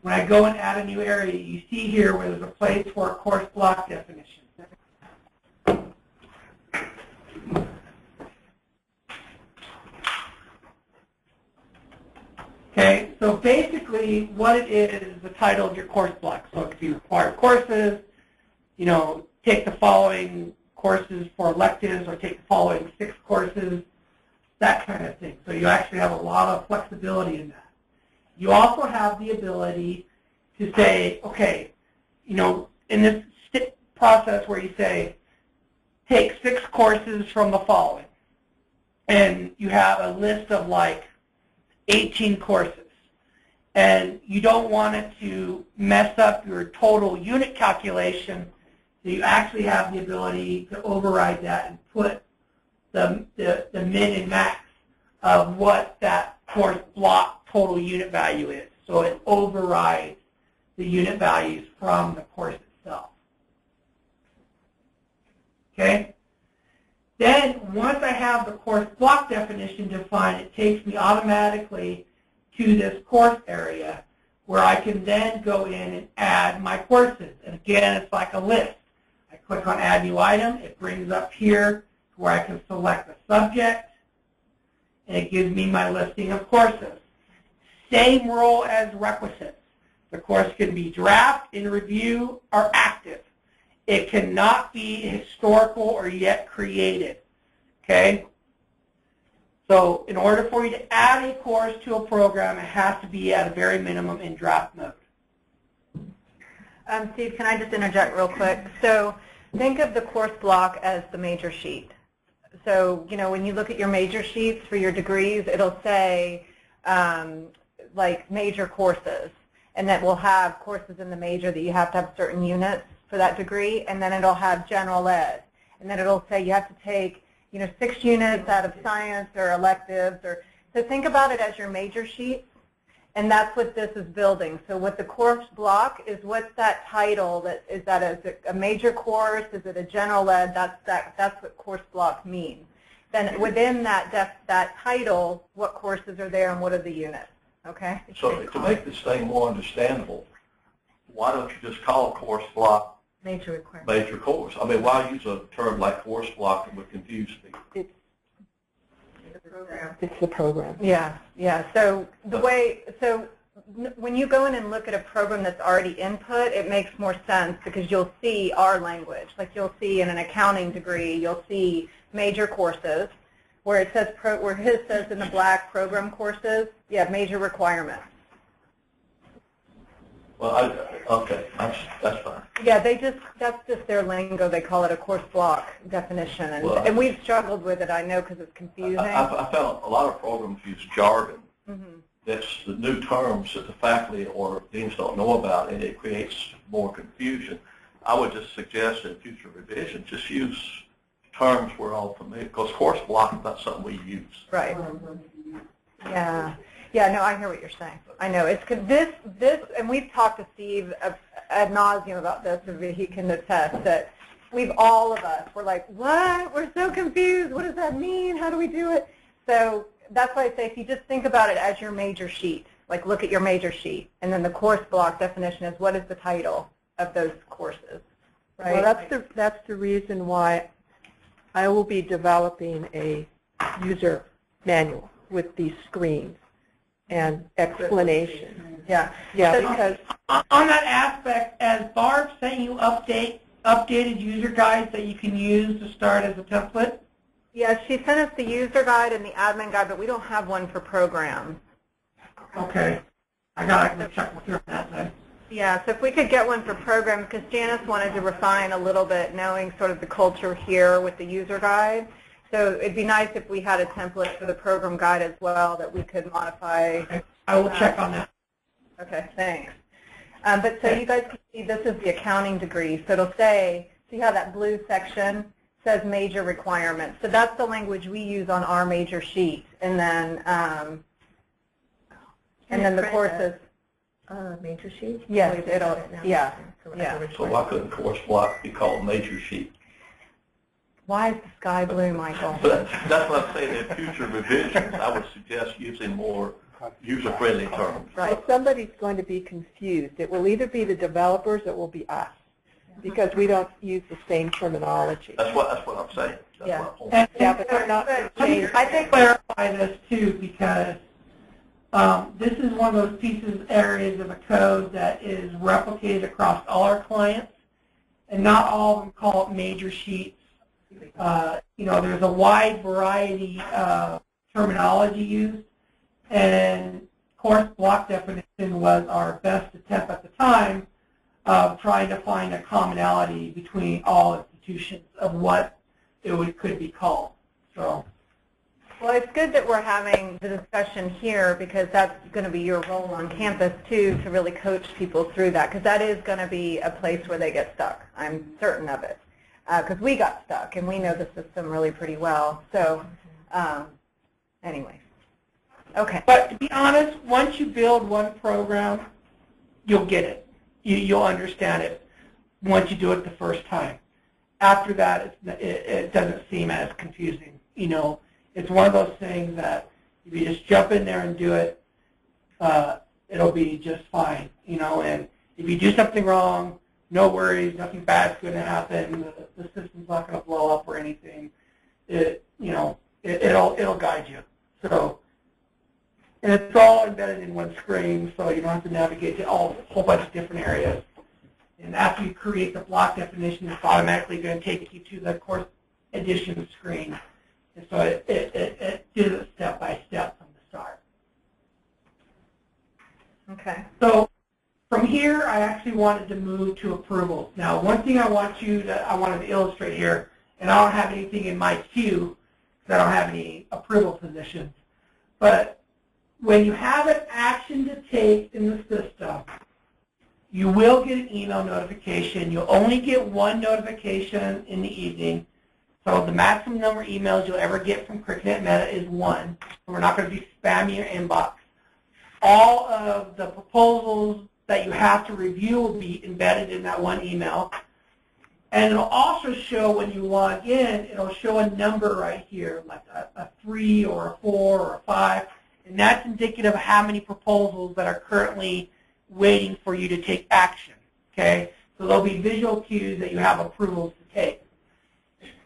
when I go and add a new area, you see here where there's a place for a course block definition. Okay, so basically what it is the title of your course block. So it could be required courses, take the following courses for electives or take the following 6 courses, that kind of thing. So you actually have a lot of flexibility in that. You also have the ability to say, okay, in this process where you say, take 6 courses from the following, and you have a list of like 18 courses, and you don't want it to mess up your total unit calculation, so you actually have the ability to override that and put the min and max of what that course block total unit value is. So it overrides the unit values from the course itself. Okay? Then once I have the course block definition defined, it takes me automatically to this course area where I can then go in and add my courses. And again, it's like a list. I click on Add New Item. It brings up here where I can select the subject, and it gives me my listing of courses. Same rule as requisites. The course can be draft, in review, or active. It cannot be historical or yet created. Okay? So in order for you to add a course to a program, it has to be at a very minimum in draft mode. Steve, can I just interject real quick? So think of the course block as the major sheet. So, when you look at your major sheets for your degrees, it'll say like major courses, and that will have courses in the major that you have to have certain units for that degree, and then it'll have general ed, and then it'll say you have to take 6 units out of science or electives, so think about it as your major sheet, and that's what this is building. So what the course block is, what's that title? Is that a major course? Is it a general ed? That's what course block means. Then within that title, what courses are there and what are the units? Okay. So to make this thing more understandable, why don't you just call course block Major requirement. major course. I mean, why use a term like course block that would confuse people? It's the program. Yeah, yeah. So when you go in and look at a program that's already input, it makes more sense because you'll see our language. Like you'll see in an accounting degree, you'll see major courses where it says where his says in the black program courses, yeah, major requirements. Well, okay, that's fine. Yeah, that's just their lingo. They call it a course block definition, and we've struggled with it, I know, because it's confusing. I found a lot of programs use jargon. Mm-hmm. That's the new terms that the faculty or deans don't know about, and it creates more confusion. I would just suggest in future revision, just use terms we're all familiar, because course block is not something we use. Right. Yeah. Yeah, no, I hear what you're saying. I know. It's this, and we've talked to Steve ad nauseum about this, and he can attest that all of us, we're like, what? We're so confused. What does that mean? How do we do it? So that's why I say if you just think about it as your major sheet, like look at your major sheet, and then the course block definition is what is the title of those courses, right? Well, that's the reason why I will be developing a user manual with these screens and explanation. Yeah. Yeah, because on that aspect, as Barb sent you updated user guides that you can use to start as a template? Yeah, she sent us the user guide and the admin guide, but we don't have one for programs. Okay. I gotta check with her on that then. Yeah, so if we could get one for programs, because Janice wanted to refine a little bit, knowing sort of the culture here with the user guide. So it'd be nice if we had a template for the program guide as well that we could modify. Okay. I will check on that. Okay, thanks. But so you guys can see this is the accounting degree. So it'll say, see how that blue section says major requirements. So that's the language we use on our major sheet. And then the courses. Major sheet? Yes, it'll, yeah. So why couldn't course block be called major sheet? Why is the sky blue, Michael? That's what I'm saying. In future revisions, I would suggest using more user-friendly terms. Right. if somebody's going to be confused, it will either be the developers or it will be us, because we don't use the same terminology. That's what I'm saying. That's Yeah. my point. Yeah, but they're not going to change. I think clarify this too, because this is one of those pieces, areas of a code that is replicated across all our clients, and not all of them call it major sheets. There's a wide variety of terminology used, and course block definition was our best attempt at the time of trying to find a commonality between all institutions of what it could be called. So. Well, it's good that we're having the discussion here because that's going to be your role on campus, too, to really coach people through that, because that is going to be a place where they get stuck. I'm certain of it, because we got stuck, and we know the system really pretty well. So anyway, okay. But to be honest, once you build one program, you'll get it. You'll understand it once you do it the first time. After that, it doesn't seem as confusing. It's one of those things that if you just jump in there and do it, it'll be just fine. And if you do something wrong, no worries, nothing bad's going to happen. The system's not going to blow up or anything. It'll guide you. So, and it's all embedded in one screen, so you don't have to navigate to a whole bunch of different areas. And after you create the block definition, it's automatically going to take you to the course edition screen. And so it does it step by step from the start. Okay. So from here, I actually wanted to move to approvals. Now, one thing I wanted to illustrate here, and I don't have anything in my queue because I don't have any approval positions, but when you have an action to take in the system, you will get an email notification. You'll only get one notification in the evening. So the maximum number of emails you'll ever get from CurriculumNet Meta is one. So we're not going to be spamming your inbox. All of the proposals that you have to review will be embedded in that one email. And it'll also show when you log in, it'll show a number right here, like a 3 or a 4 or a 5. And that's indicative of how many proposals that are currently waiting for you to take action. Okay? So there'll be visual cues that you have approvals to take.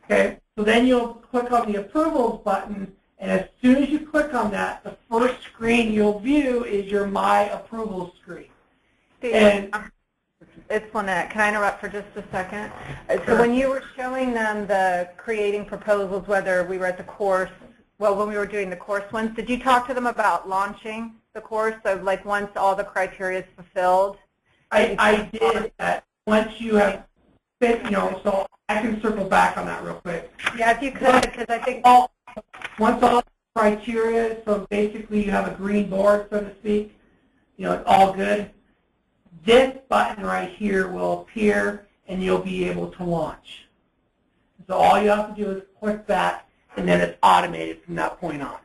Okay, so then you'll click on the approvals button, and as soon as you click on that, the first screen you'll view is your My Approvals screen. And it's Lynette. Can I interrupt for just a second? So when you were showing them the creating proposals, whether we were at the course, well, when we were doing the course ones, did you talk to them about launching the course? So like once all the criteria is fulfilled? I did that. Once you have fit, so I can circle back on that real quick. Yeah, if you could, because I think once all the criteria, so basically you have a green board, so to speak, it's all good. This button right here will appear, and you'll be able to launch. So all you have to do is click that, and then it's automated from that point on.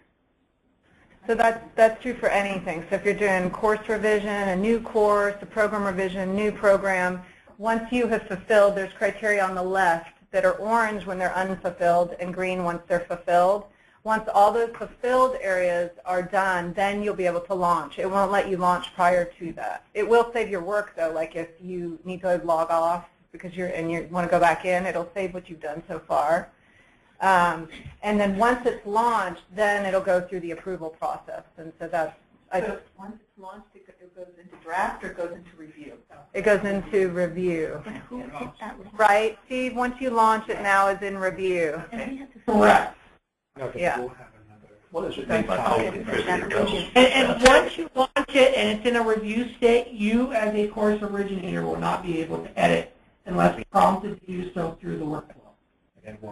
So that's true for anything. So if you're doing course revision, a new course, a program revision, new program, once you have fulfilled, there's criteria on the left that are orange when they're unfulfilled and green once they're fulfilled. Once all those fulfilled areas are done, then you'll be able to launch. It won't let you launch prior to that. It will save your work, though, like if you need to log off because you want to go back in, it'll save what you've done so far. And then once it's launched, then it'll go through the approval process. And so that's... So once it's launched, it goes into draft or it goes into review? It goes into review. Right? Steve, once you launch it now, it's in review. Correct. Yeah. What does it mean by co-contributor? And once you launch it and it's in a review state, you as a course originator will not be able to edit unless prompted to do so through the workflow.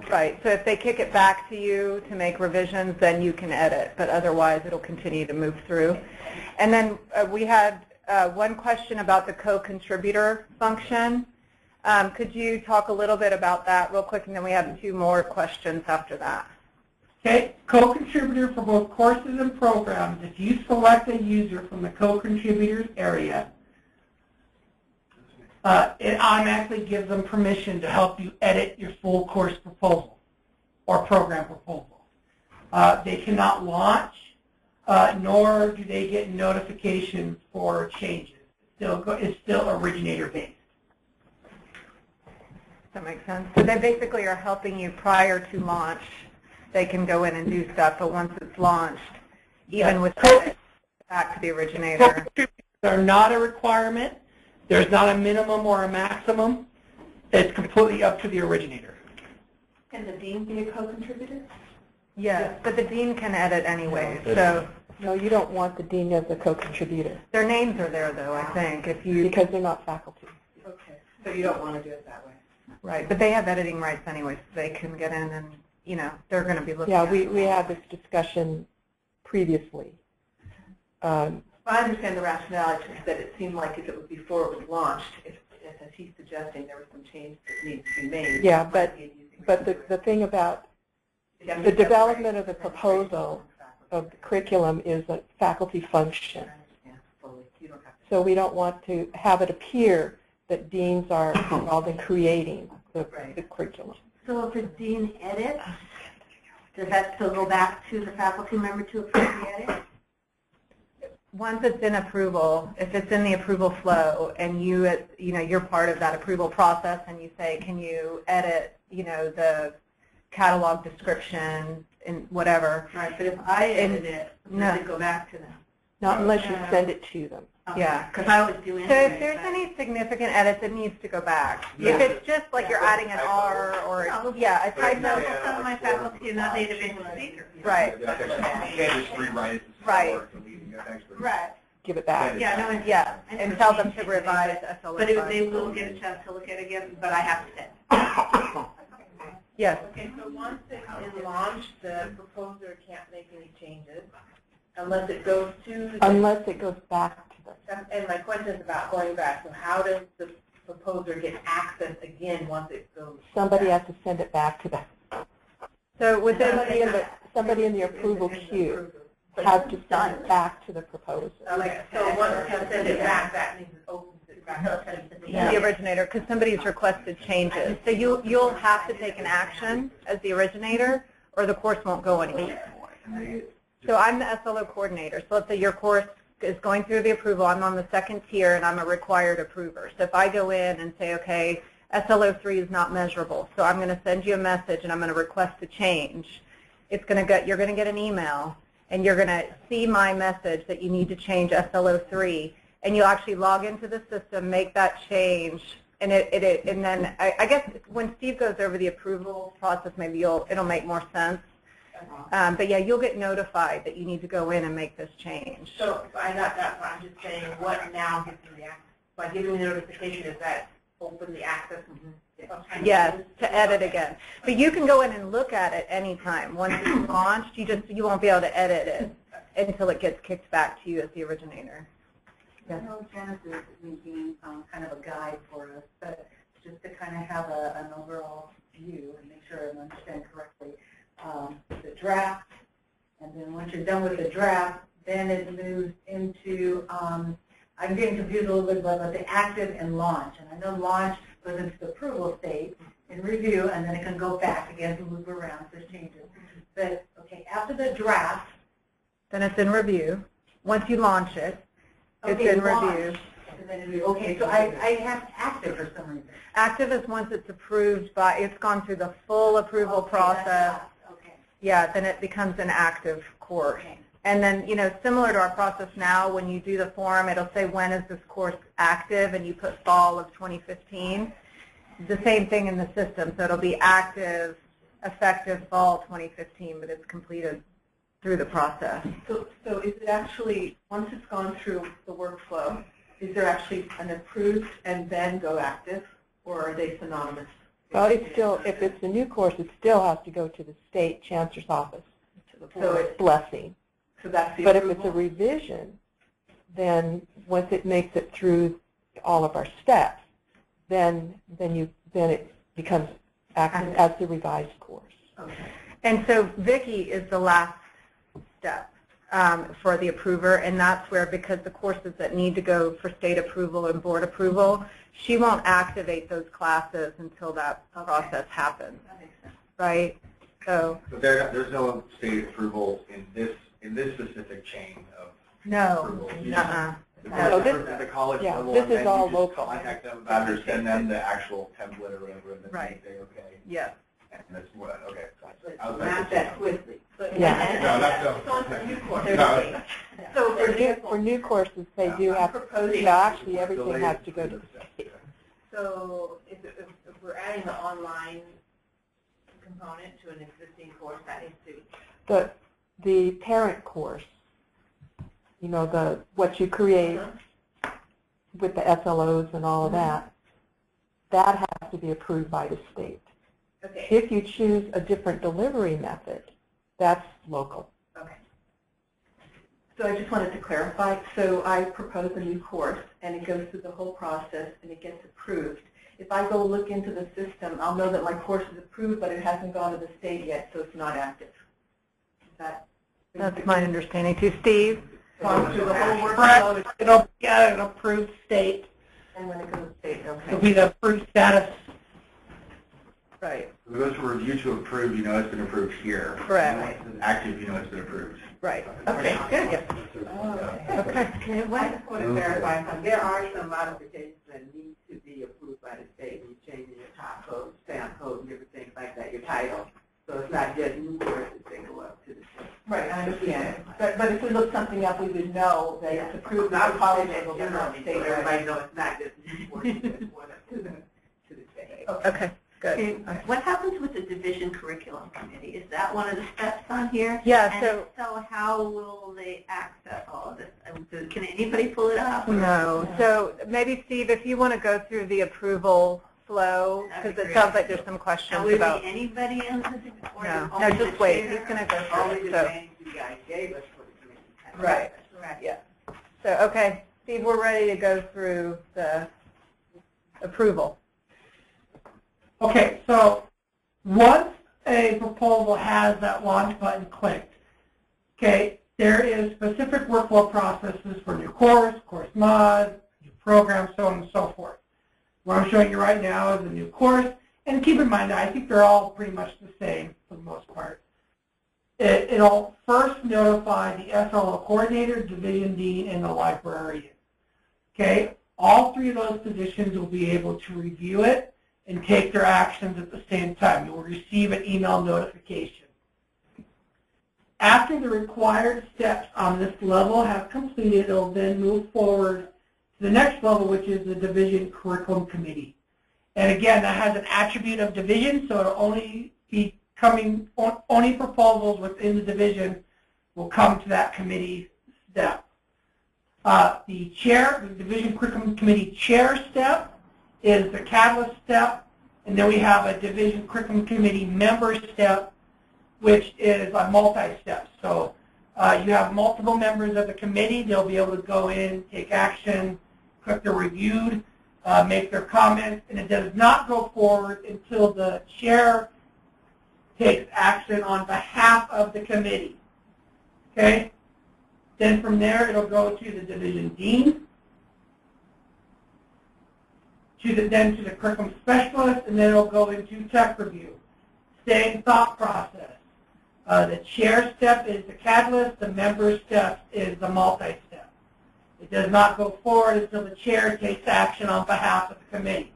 Right. So if they kick it back to you to make revisions, then you can edit, but otherwise it'll continue to move through. And then we had one question about the co-contributor function. Could you talk a little bit about that real quick, and then we have 2 more questions after that. Okay, co-contributor for both courses and programs. If you select a user from the co-contributors area, it automatically gives them permission to help you edit your full course proposal or program proposal. They cannot launch, nor do they get notifications for changes. It's still originator-based. That makes sense. So they basically are helping you prior to launch. They can go in and do stuff, but once it's launched, even with it, back to the originator. Co-contributors are not a requirement. There's not a minimum or a maximum. It's completely up to the originator. Can the dean be a co-contributor? Yes, but the dean can edit anyway. So No, you don't want the dean as a co-contributor their names are there, though, I think, if you... because they're not faculty. Okay. So you don't want to do it that way? Right, but they have editing rights anyway, so they can get in and, they're going to be looking Yeah, at we had this discussion previously. Well, I understand the rationale, it's just that it seemed like if it was before it was launched, if, as he's suggesting, there was some change that needs to be made. Yeah, but the thing about the development of the proposal of the curriculum is a faculty function. So we don't want to have it appear that deans are involved in creating the curriculum. So if a dean edits, does that still go back to the faculty member to approve the edit? Once it's in approval, if it's in the approval flow and you're part of that approval process and you say, can you edit, the catalog description and whatever. Right, but if I edit it, does it go back to them? Not unless you send it to them. Yeah. Because I always do So anyway. if there's any significant edits, it needs to go back. If it's just like you're adding an R or, yeah, it's I like know some of my faculty are not individual speakers. Right. You can't just rewrite it. Right. Right. Give it back. Yeah, no, Yeah, and tell them to revise SLA. But they will get a chance to look at it again, but I have to send. Yes. Okay, so once it's launched, the proposer can't make any changes unless it goes to the... Unless it goes back to them. And my question is about going back. So how does the proposer get access again once it goes Somebody back? has to send it back to them. So within Somebody in the approval queue has to send it back to the proposer. Okay, so once you send it back, that means it opens it back up to the originator, because somebody's requested changes. So you'll have to take an action as the originator, or the course won't go anywhere. So I'm the SLO coordinator. So let's say your course is going through the approval. I'm on the second tier, and I'm a required approver. So if I go in and say, okay, SLO3 is not measurable, so I'm going to send you a message, and I'm going to request a change. It's going to get, you're going to get an email, and you're going to see my message that you need to change SLO3, and you'll actually log into the system, make that change, and and then I guess when Steve goes over the approval process, maybe it'll make more sense. But yeah, you'll get notified that you need to go in and make this change. So I got that, but I'm just saying, what now gives me the access? By giving me the notification, does that open the access? Yes, to edit again. But you can go in and look at it anytime. Once it's launched, you won't be able to edit it until it gets kicked back to you as the originator. I know Janice is making kind of a guide for us, but just to kind of have an overall view and make sure I understand correctly, the draft, and then once you're done with the draft, then it moves into, I'm getting confused a little bit about the active and launch. And I know launch goes into the approval state in review, and then it can go back again to loop around for changes. But, okay, after the draft, then it's in review. Once you launch it, it's in review. And then okay, so I have active for some reason. Active is once it's approved by, it's gone through the full approval process. Okay. Yeah, then it becomes an active course. Okay. And then, similar to our process now, when you do the form, it'll say when is this course active, and you put fall of 2015. The same thing in the system, so it'll be active, effective fall 2015, but it's completed through the process. So is it actually, once it's gone through the workflow, is there actually an approved and then go active, or are they synonymous? Well, it's still, if it's a new course, it still has to go to the state chancellor's office for its blessing. So that's the But approval? if it's a revision, then once it makes it through all of our steps, then it becomes active as the revised course. Okay. And so Vicki is the last step for the approver, and that's where, because the courses that need to go for state approval and board approval, she won't activate those classes until that process happens. That makes sense. Right? So But there's no state approval in this specific chain of no. approval. No, At the college yeah, level, this and is then all you just local. contact them about it or send them the actual template or whatever, and then Right. they say, okay. Yes. And that's what, okay. But not that quickly. Yeah. No, that's no. It's on the new course. No. So For new courses, they do have, proposing. actually everything has to go to the state. So if we're adding the online component to an existing course, that needs to The parent course, what you create with the SLOs and all of that, that has to be approved by the state. okay. If you choose a different delivery method, that's local. Okay. So I just wanted to clarify. So I propose a new course, and it goes through the whole process, and it gets approved. If I go look into the system, I'll know that my course is approved, but it hasn't gone to the state yet, so it's not active. Is that? That's my understanding too. Steve? Gone through the whole workflow, It'll be at an approved state. and when it goes to state, It'll okay. be the approved status. Right. If it goes from review to approved, you know it's been approved here. Correct. Once it's active, you know it's been approved. Right. Okay, good. Okay. I just want to verify something. There are some modifications that need to be approved by the state when you're changing your top code, stamp code, and different things like that, your title. So it's not just new courses that go up to the state. Right, I understand. But if we look something up, we would know that it's approved by the college level, but not Generally, state. so everybody knows it's not just new courses that's going up to the state. Okay. Good. What happens with the division curriculum committee? Is that one of the steps on here? Yeah, And so if so, how will they access all of this? Can anybody pull it up? no. So maybe Steve, if you want to go through the approval flow, That'd be because it great. sounds like there's some questions Now, will about. be anybody in this? Or No, only just the wait. chair? He's going to go Only through it. the So, names you guys gave us for the committee. right. Correct. Yeah. So, okay, Steve, we're ready to go through the approval. Okay, so once a proposal has that launch button clicked, okay, there is specific workflow processes for new course, course mod, new program, so on and so forth. What I'm showing you right now is a new course, and keep in mind, I think they're all pretty much the same for the most part. It'll first notify the SLO coordinator, division dean, and the librarian. Okay, all three of those positions will be able to review it and take their actions at the same time. You will receive an email notification. After the required steps on this level have completed, it will then move forward to the next level, which is the division curriculum committee. And again, that has an attribute of division, so it'll only be coming, only proposals within the division will come to that committee step. The division curriculum committee chair step is the catalyst step, and then we have a division curriculum committee member step, which is a multi-step. So you have multiple members of the committee. They'll be able to go in, take action, click the reviewed, make their comments, and it does not go forward until the chair takes action on behalf of the committee. Okay? Then from there, it'll go to the division dean, then to the curriculum specialist, and then it'll go into tech review. Same thought process. The chair step is the catalyst, the member step is the multi-step. It does not go forward until the chair takes action on behalf of the committee.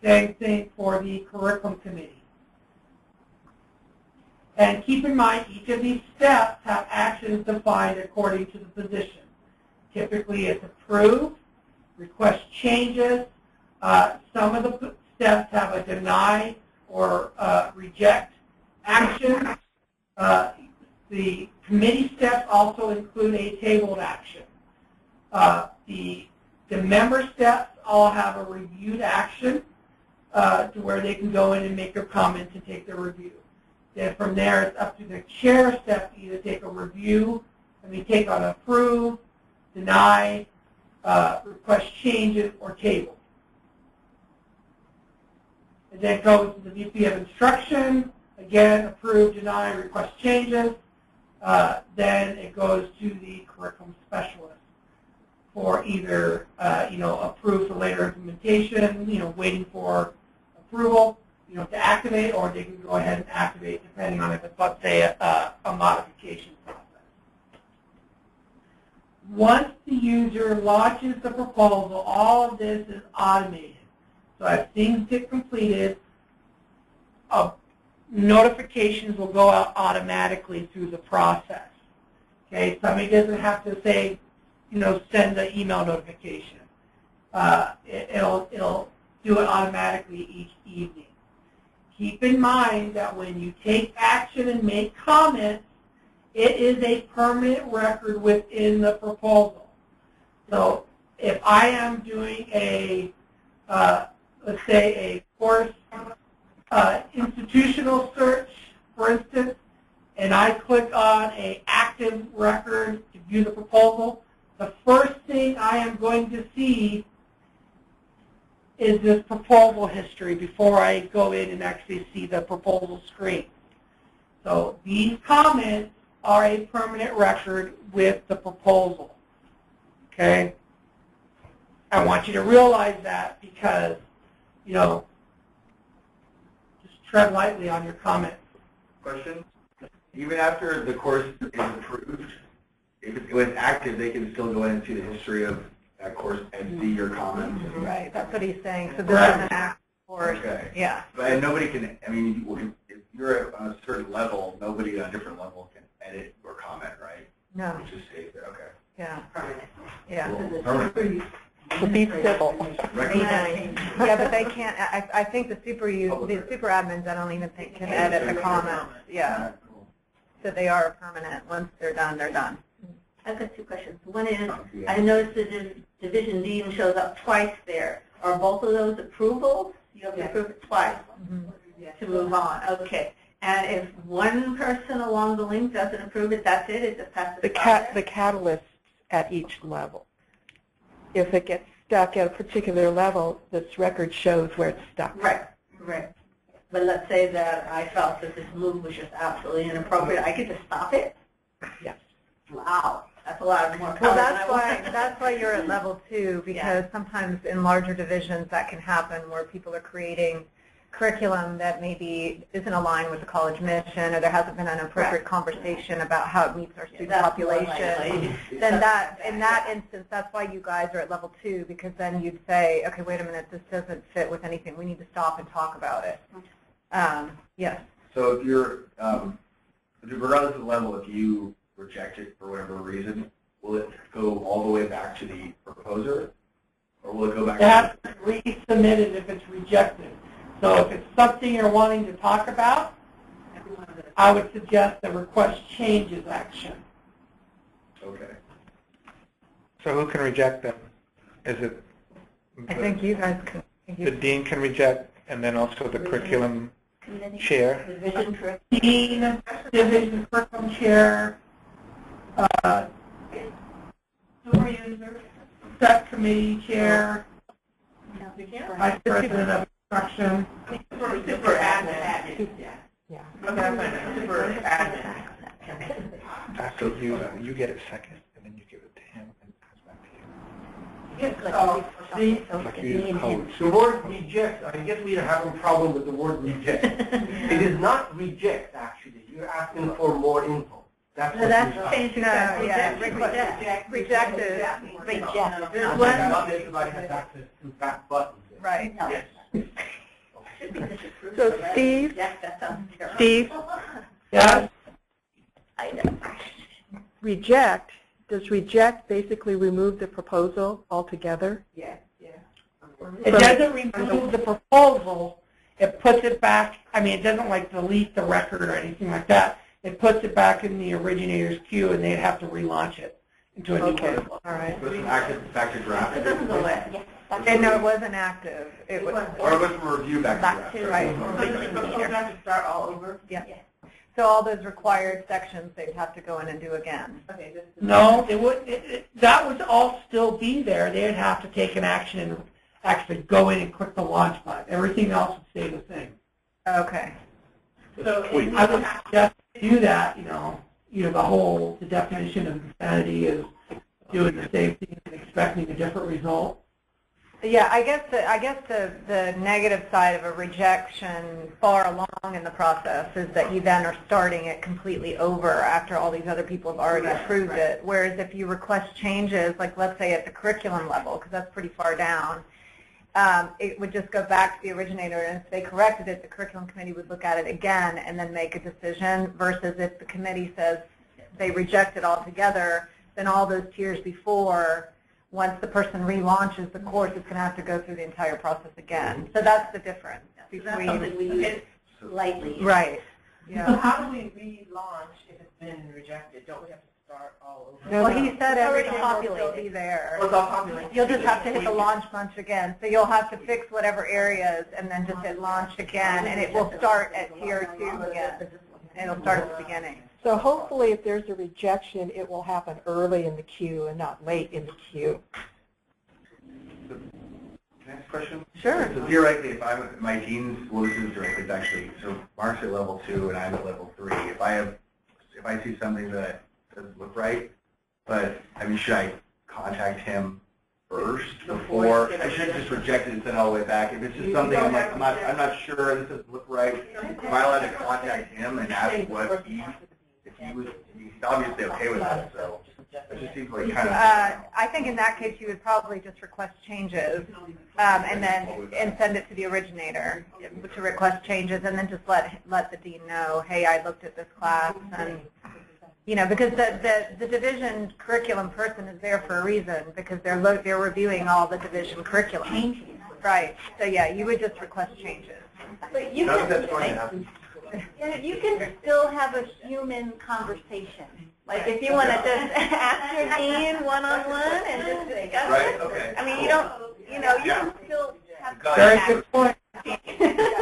Same thing for the curriculum committee. And keep in mind, each of these steps have actions defined according to the position. Typically, it's approve, request changes. Some of the steps have a deny or reject action. The committee steps also include a tabled action. The member steps all have a reviewed action to where they can go in and make their comments and take their review. Then from there, it's up to the chair step to either take a review, take on approve, deny, request changes, or table. And then it goes to the VP of instruction. Again, approve, deny, request changes. Then it goes to the curriculum specialist for either, approve for later implementation, waiting for approval, to activate, or they can go ahead and activate depending on if it's, let's say, a modification process. Once the user launches the proposal, all of this is automated. So as things get completed, notifications will go out automatically through the process. Okay, somebody doesn't have to say, send the email notification. It'll do it automatically each evening. Keep in mind that when you take action and make comments, it is a permanent record within the proposal. So if I am doing a, let's say, a course institutional search, for instance, and I click on an active record to view the proposal, the first thing I am going to see is this proposal history before I go in and actually see the proposal screen. So these comments are a permanent record with the proposal. Okay? I want you to realize that because, just tread lightly on your comments. Question? Even after the course is approved, if it was active, they can still go in and see the history of that course and see your comments. Right, that's what he's saying. So this is an active course. Okay. Yeah. But nobody can, if you're on a certain level, nobody on a different level can edit or comment, right? No. It just stays there. Okay. Yeah. Yeah. Cool. Permanent. To be civil. Yeah, but they can't. I think the super admins, I don't even think can edit the comments. Yeah. So they are permanent. Once they're done, they're done. I've got two questions. One is, I noticed the division dean shows up twice there. Are both of those approvals? You have to approve it twice to move on. Okay. And if one person along the link doesn't approve it, that's it? It just has to The catalysts at each level. If it gets stuck at a particular level, this record shows where it's stuck. Right, right. But let's say that I felt that this move was just absolutely inappropriate. I get to stop it? Yes. Wow. That's a lot more Well, power. that's why you're at level 2, because sometimes in larger divisions that can happen where people are creating curriculum that maybe isn't aligned with the college mission, or there hasn't been an appropriate conversation about how it meets our student population, then that, in that instance, that's why you guys are at level 2, because then you'd say, okay, wait a minute, this doesn't fit with anything. We need to stop and talk about it. Yes. So if you're, regardless of the level, if you reject it for whatever reason, will it go all the way back to the proposer, or will it go back You have to resubmit it if it's rejected. So if it's something you're wanting to talk about, I would suggest the request changes action. Okay. So who can reject them? Is it I think you guys can. the dean can reject, and then also the curriculum chair? Dean, division curriculum chair, super user, subcommittee chair, vice president of instruction. Super admin. Yeah. Super admin. After you get it second, and then you give it to him, and it comes back to you. Like you use codes. The word reject, I guess we are having a problem with the word reject. It is not reject, actually. You're asking for more info. That's what Reject is. Not everybody has access to that button. Right. So Steve, Yes? reject, does reject basically remove the proposal altogether? Yes, yeah. It doesn't remove the proposal. It puts it back. I mean, it doesn't like delete the record or anything like that. It puts it back in the originator's queue, and they'd have to relaunch it into a new workflow. All right. Goes from active back to draft. It doesn't go away. And no, it wasn't active. It was. Or it goes from review back to draft. Right. So you have to start all over? Yeah. So all those required sections, they'd have to go in and do again. Okay. No, it would. That would all still be there. They'd have to take an action and actually go in and click the launch button. Everything else would stay the same. Okay. So I would suggest to do that. The definition of insanity is doing the same thing and expecting a different result. Yeah, I guess the negative side of a rejection far along in the process is that you then are starting it completely over after all these other people have already approved it. Whereas if you request changes, like let's say at the curriculum level, because that's pretty far down, it would just go back to the originator, and if they corrected it, the curriculum committee would look at it again and then make a decision, versus if the committee says they reject it altogether, then all those tiers before, once the person relaunches the course, it's going to have to go through the entire process again. So that's the difference between. That's something we use lightly. Right. So Yeah. how do we relaunch if it's been rejected? Don't we have to start all over? Well, he said everything will still be there. It's all populated. You'll just have to hit the launch bunch again. So you'll have to fix whatever areas and then just hit launch again, and it will start at tier 2 again. And it'll start at the beginning. So hopefully if there's a rejection, it will happen early in the queue and not late in the queue. Next question? Sure. So theoretically, if I'm my dean's, well, this is directly, it's actually, so Mark's at level 2 and I'm at level 3. If I see something that doesn't look right, but I mean, should I contact him first before? I shouldn't just reject it and send it all the way back. If it's just something I'm like, I'm not sure, this doesn't look right. Am I allowed to contact him and ask what he's obviously okay with it, so it just seems like kind of. I think in that case you would probably just request changes, and send it to the originator to request changes, and then just let the dean know, hey, I looked at this class, and because the division curriculum person is there for a reason, because they're reviewing all the division curriculum. Right. So yeah, you would just request changes. But you can still have a human conversation. Like if you want to just ask your dean one-on-one and just discuss Right, it. okay. I mean, you can still have Very good point.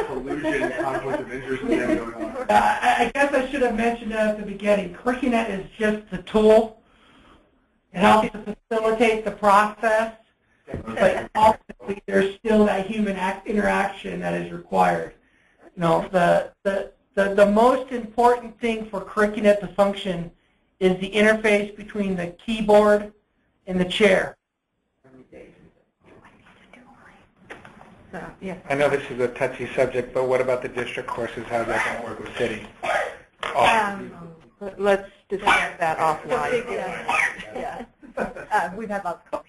Collusion, conflict of interest, and everything going on. I guess I should have mentioned that at the beginning. CurriculNet is just the tool. It helps to facilitate the process, but ultimately there's still that human interaction that is required. The most important thing for CurriculNet to function is the interface between the keyboard and the chair. So, yeah. I know this is a touchy subject, but what about the district courses? How's that going to work with city? Let's discuss that offline. Yeah. We've had lots of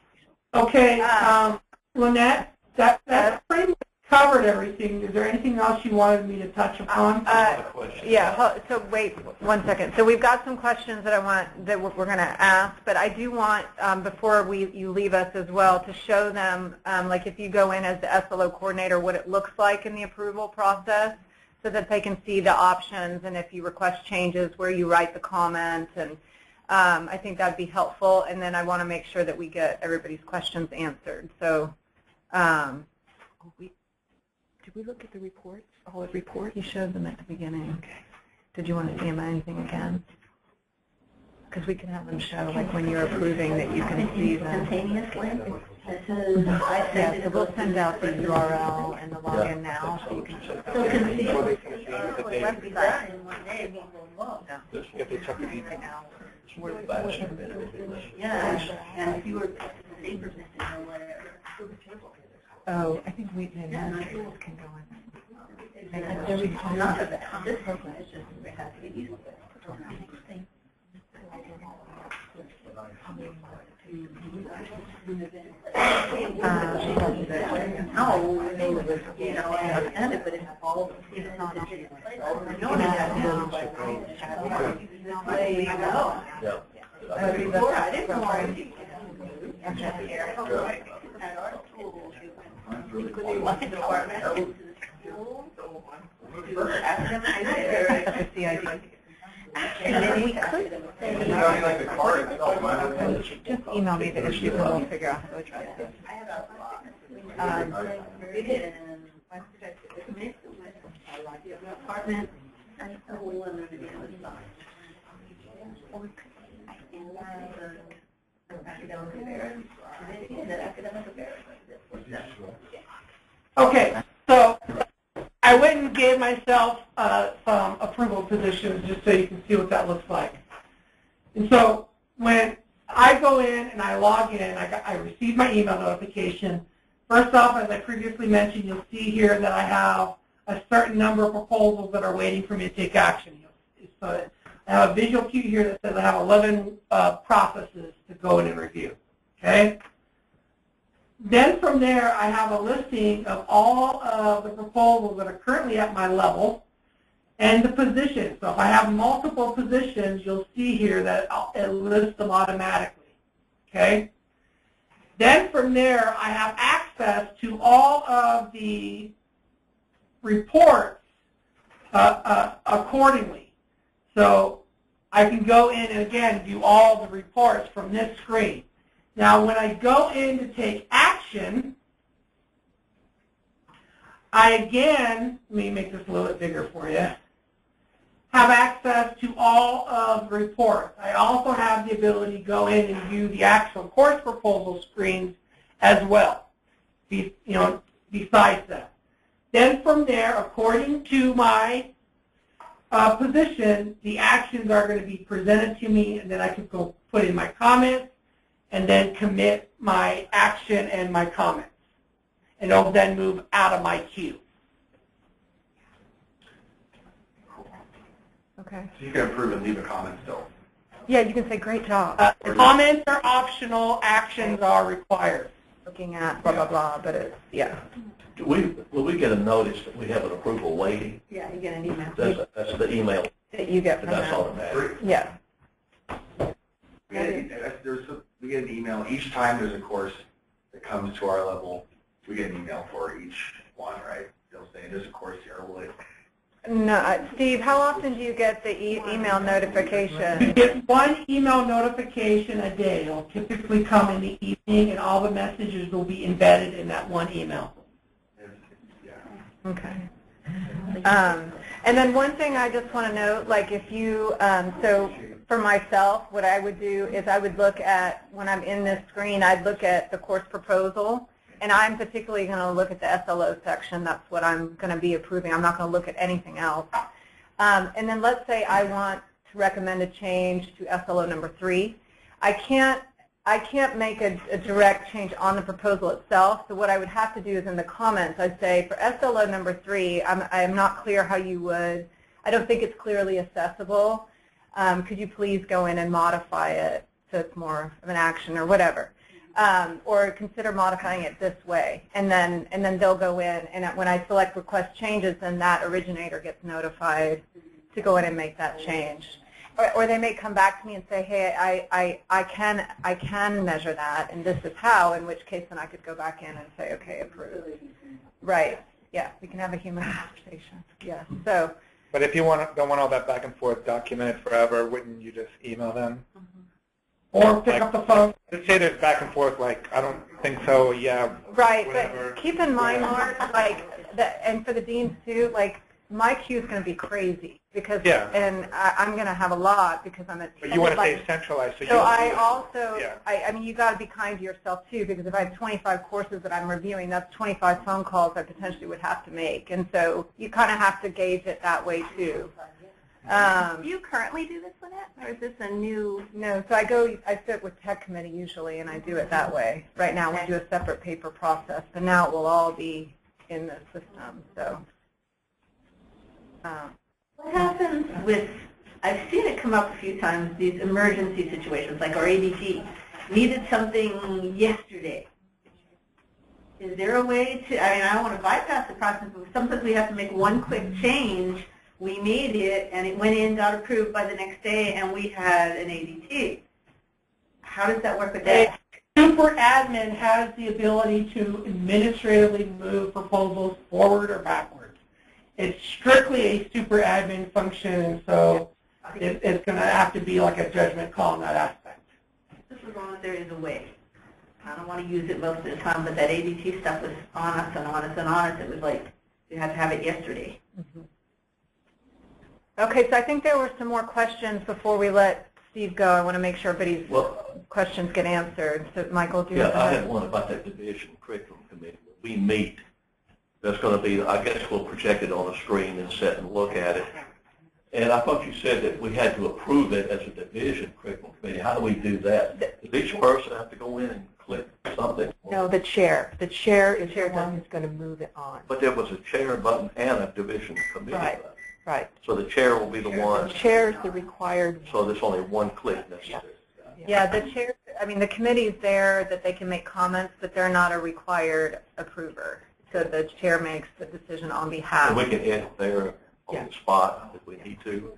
conversations. Okay, Lynette, that's pretty much covered everything. Is there anything else you wanted me to touch upon? Yeah, so wait 1 second. So we've got some questions that we're going to ask, but I do want, before you leave us as well, to show them, like if you go in as the SLO coordinator, what it looks like in the approval process, so that they can see the options, and if you request changes, where you write the comments, and I think that'd be helpful. And then I want to make sure that we get everybody's questions answered. So, Did we look at the reports, all the reports? you showed them at the beginning. Okay. Did you want to see them anything again? Because we can have them show, like when you're approving, that you can see them. Instantaneous link. Yeah, so we'll send out the URL and the login now, so you can show them. So can see website. in one day, we will look. If they check the email. Right now. Yeah, and if you were safer or whatever. Oh, I think we can go in. Not of this program, it's just we have to get used to it. No, they would, you know, and it would have all of it's not on the place. There you go. Yeah. Before, I didn't want to. At our school, the department. And then we could Just email me the issue and we'll figure out how to address it. Apartment. Okay, so I went and gave myself some approval positions just so you can see what that looks like. And so when I go in and I log in, I receive my email notification. First off, as I previously mentioned, you'll see here that I have a certain number of proposals that are waiting for me to take action. So I have a visual cue here that says I have 11 processes to go in and review. Okay? Then from there, I have a listing of all of the proposals that are currently at my level and the positions. So if I have multiple positions, you'll see here that it lists them automatically. Okay? Then from there, I have access to all of the reports accordingly. So I can go in and, again, view all the reports from this screen. Now, when I go in to take action, I again, let me make this a little bit bigger for you, have access to all of the reports. I also have the ability to go in and view the actual course proposal screens as well, besides that. Then from there, according to my position, the actions are going to be presented to me, and then I can go put in my comments and then commit my action and my comments. And it'll then move out of my queue. Okay. So you can approve and leave a comment still. Yeah, you can say, great job. Comments are optional, actions are required. Looking at blah, blah, blah, but it's, yeah. Will we get a notice that we have an approval waiting? Yeah, you get an email. That's the email. That you get from That's them. automatic. Yeah. We get an email each time there's a course that comes to our level. We get an email for each one, right? They'll say there's a course here. Will it? No, Steve, how often do you get the email You notification? get one email notification a day. It'll typically come in the evening, and all the messages will be embedded in that one email. Okay. And then one thing I just want to note, like if you, so for myself, what I would do is I would look at, when I'm in this screen, I'd look at the course proposal, and I'm particularly going to look at the SLO section. That's what I'm going to be approving. I'm not going to look at anything else. And then let's say I want to recommend a change to SLO number 3. I can't I can't make a direct change on the proposal itself, so what I would have to do is in the comments, I'd say for SLO number 3, I am not clear how you would, I don't think it's clearly accessible. Could you please go in and modify it so it's more of an action or whatever? Or consider modifying it this way, and then they'll go in, and when I select request changes, then that originator gets notified to go in and make that change. Or they may come back to me and say, hey, I can measure that, and this is how, in which case then I could go back in and say, okay, approved. Right, yeah, we can have a human conversation, yeah. So. But if you don't want all that back and forth documented forever, wouldn't you just email them? Or pick up the phone. Let's say there's back and forth, like, I don't think so, yeah, right, whatever. But keep in mind, Mark, like, and for the deans too, like, my queue is going to be crazy because, and I'm going to have a lot because I'm at. But you want to stay centralized, so I also, I mean, you got to be kind to yourself too, because if I have 25 courses that I'm reviewing, that's 25 phone calls I potentially would have to make, and so you kind of have to gauge it that way too. Do you currently do this, Lynette, or is this a new? No, so I sit with tech committee usually, and I do it that way. Right now we do a separate paper process, but now it will all be in the system. So. What happens with, I've seen it come up a few times, these emergency situations, like our ADT needed something yesterday. Is there a way to, I mean, I don't want to bypass the process, but sometimes we have to make one quick change. We made it, and it went in, got approved by the next day, and we had an ADT. How does that work with that? Super admin has the ability to administratively move proposals forward or backwards. It's strictly a super admin function, and so it's going to have to be like a judgment call in that aspect. Just as long as there is a way. I don't want to use it most of the time, but that ADT stuff was on us and on us and on us. It was like you had to have it yesterday. Mm-hmm. Okay, so I think there were some more questions before we let Steve go. I want to make sure everybody's questions get answered. So, Michael, do you have I had one about that division curriculum committee. When we meet, that's going to be, I guess we'll project it on a screen and sit and look at it. And I thought you said that we had to approve it as a division curriculum committee. How do we do that? Does each person have to go in and click something? No, the chair. The chair is the one who's going to move it on. But there was a chair button and a division committee button. Right. So the chair will be the one. The chair is the required. So there's only one click necessary. Yeah, the chair, I mean, the committee's there that they can make comments, but they're not a required approver. So the chair makes the decision on behalf. And we can edit there on the spot if we need to.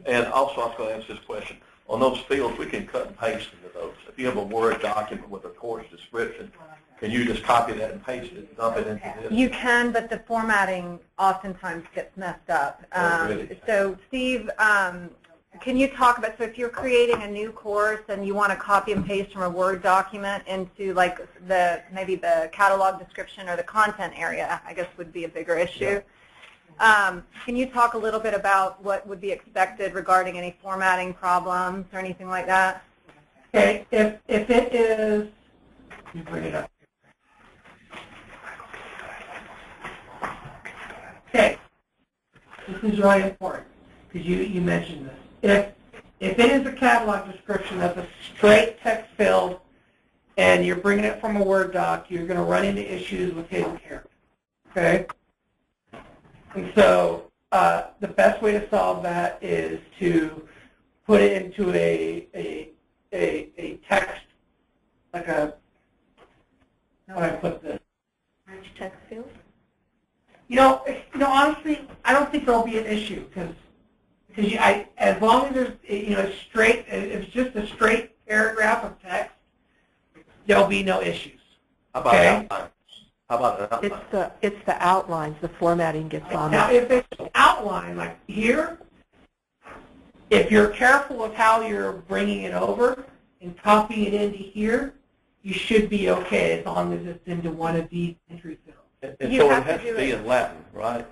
And also, I was going to ask this question. On those fields, we can cut and paste into those. If you have a Word document with a course description, can you just copy that and paste it, dump it into this? You can, but the formatting oftentimes gets messed up. Really? So, Steve, can you talk about, so if you're creating a new course and you want to copy and paste from a Word document into like maybe the catalog description or the content area, I guess would be a bigger issue. Yeah. Can you talk a little bit about what would be expected regarding any formatting problems or anything like that? Okay, if it is, let me bring it up. Okay, this is really important because you mentioned this. If it is a catalog description that's a straight text field and you're bringing it from a Word doc, you're going to run into issues with hidden characters. Okay? And so the best way to solve that is to put it into a text, like a, how do I put this? Rich text field? You know, honestly, I don't think there'll be an issue because as long as there's, if it's just a straight paragraph of text, there'll be no issues. How about outlines? How about an outline? It's the outlines. The formatting gets on. Now, if it's an outline like here, if you're careful with how you're bringing it over and copying it into here, you should be okay as long as it's into one of these entry fields. And so it has to be in Latin, right?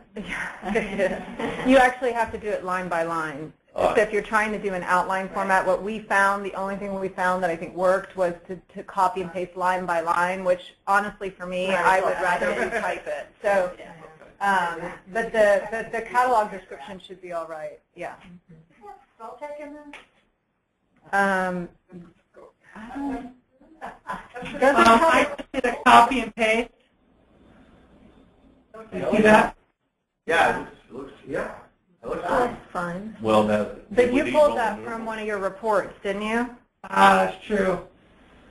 You actually have to do it line by line. So if you're trying to do an outline format, what we found, the only thing we found that I think worked was to copy and paste line by line, which honestly for me, I would rather retype it. So, but the catalog description should be all right. Yeah. Spell check in there? I just did a copy and paste. You see that? Yeah, it looks yeah. It looks Oh, fine. that's fine. Well, now. But you pulled that from one of your reports, didn't you? That's true.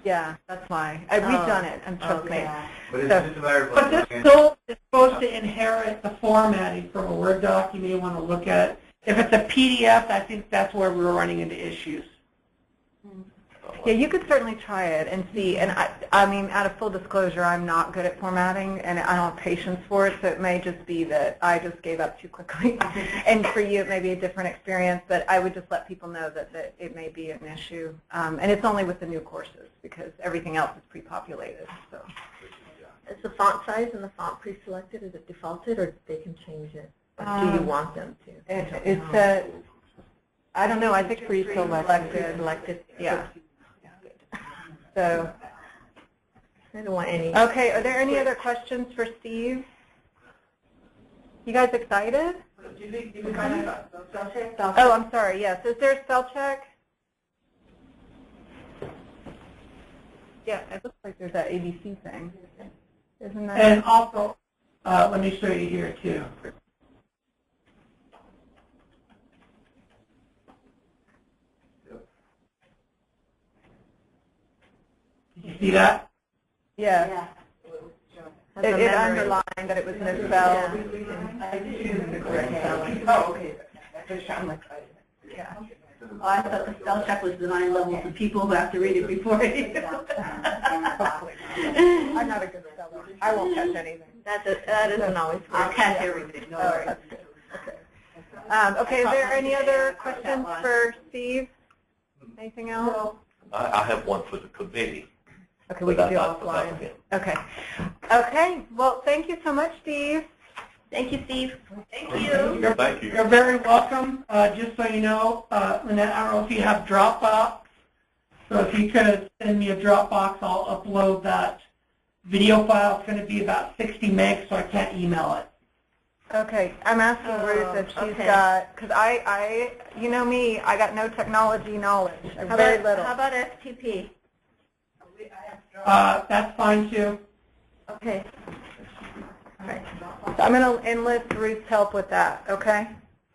Yeah, that's why. We've done it, and trust me. But it's So- just a matter of But this looking at- still is supposed to inherit the formatting from a Word document you want to look at. If it's a PDF, I think that's where we were running into issues. Yeah, you could certainly try it and see. And I mean, out of full disclosure, I'm not good at formatting, and I don't have patience for it. So it may just be that I just gave up too quickly. And for you, it may be a different experience. But I would just let people know that it may be an issue. And it's only with the new courses because everything else is pre-populated. So. Is the font size and the font pre-selected? Is it defaulted, or they can change it? Or do you want them to? It's I don't know. I think Pre-selected. Yeah. So. I don't want any. Okay. Are there any other questions for Steve? You guys excited? Oh, I'm sorry. Yes. Is there a spell check? Yeah, it looks like there's that ABC thing. Isn't that? And also, let me show you here too. Did you see that? Yeah. It underlined that it was misspelled. Oh, okay. Yeah. Oh, I thought the spell check was the 9 levels of people who have to read it before they do. I'm not a good speller. I won't catch anything. That isn't always good. I'll catch everything. No Oh, worries. that's good. Okay. Okay, is there any other questions for Steve? Anything else? I have one for the committee. Okay, we can do offline. Okay. Okay, well, thank you so much, Steve. Thank you, Steve. Thank you. Thank you. You're very welcome. Just so you know, Lynette, I don't know if you have Dropbox. So if you could send me a Dropbox, I'll upload that video file. It's going to be about 60 megs, so I can't email it. Okay, I'm asking Ruth if she's got, because I, you know me, I got no technology knowledge. Very little. How about FTP? That's fine too. Okay. All right. So I'm going to enlist Ruth's help with that, okay?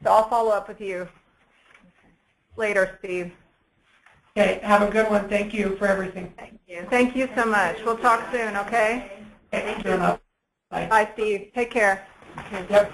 So I'll follow up with you later, Steve. Okay, have a good one. Thank you for everything. Thank you. Thank you so much. We'll talk soon, okay? Okay, turn up. Bye. Bye, Steve. Take care. Yep.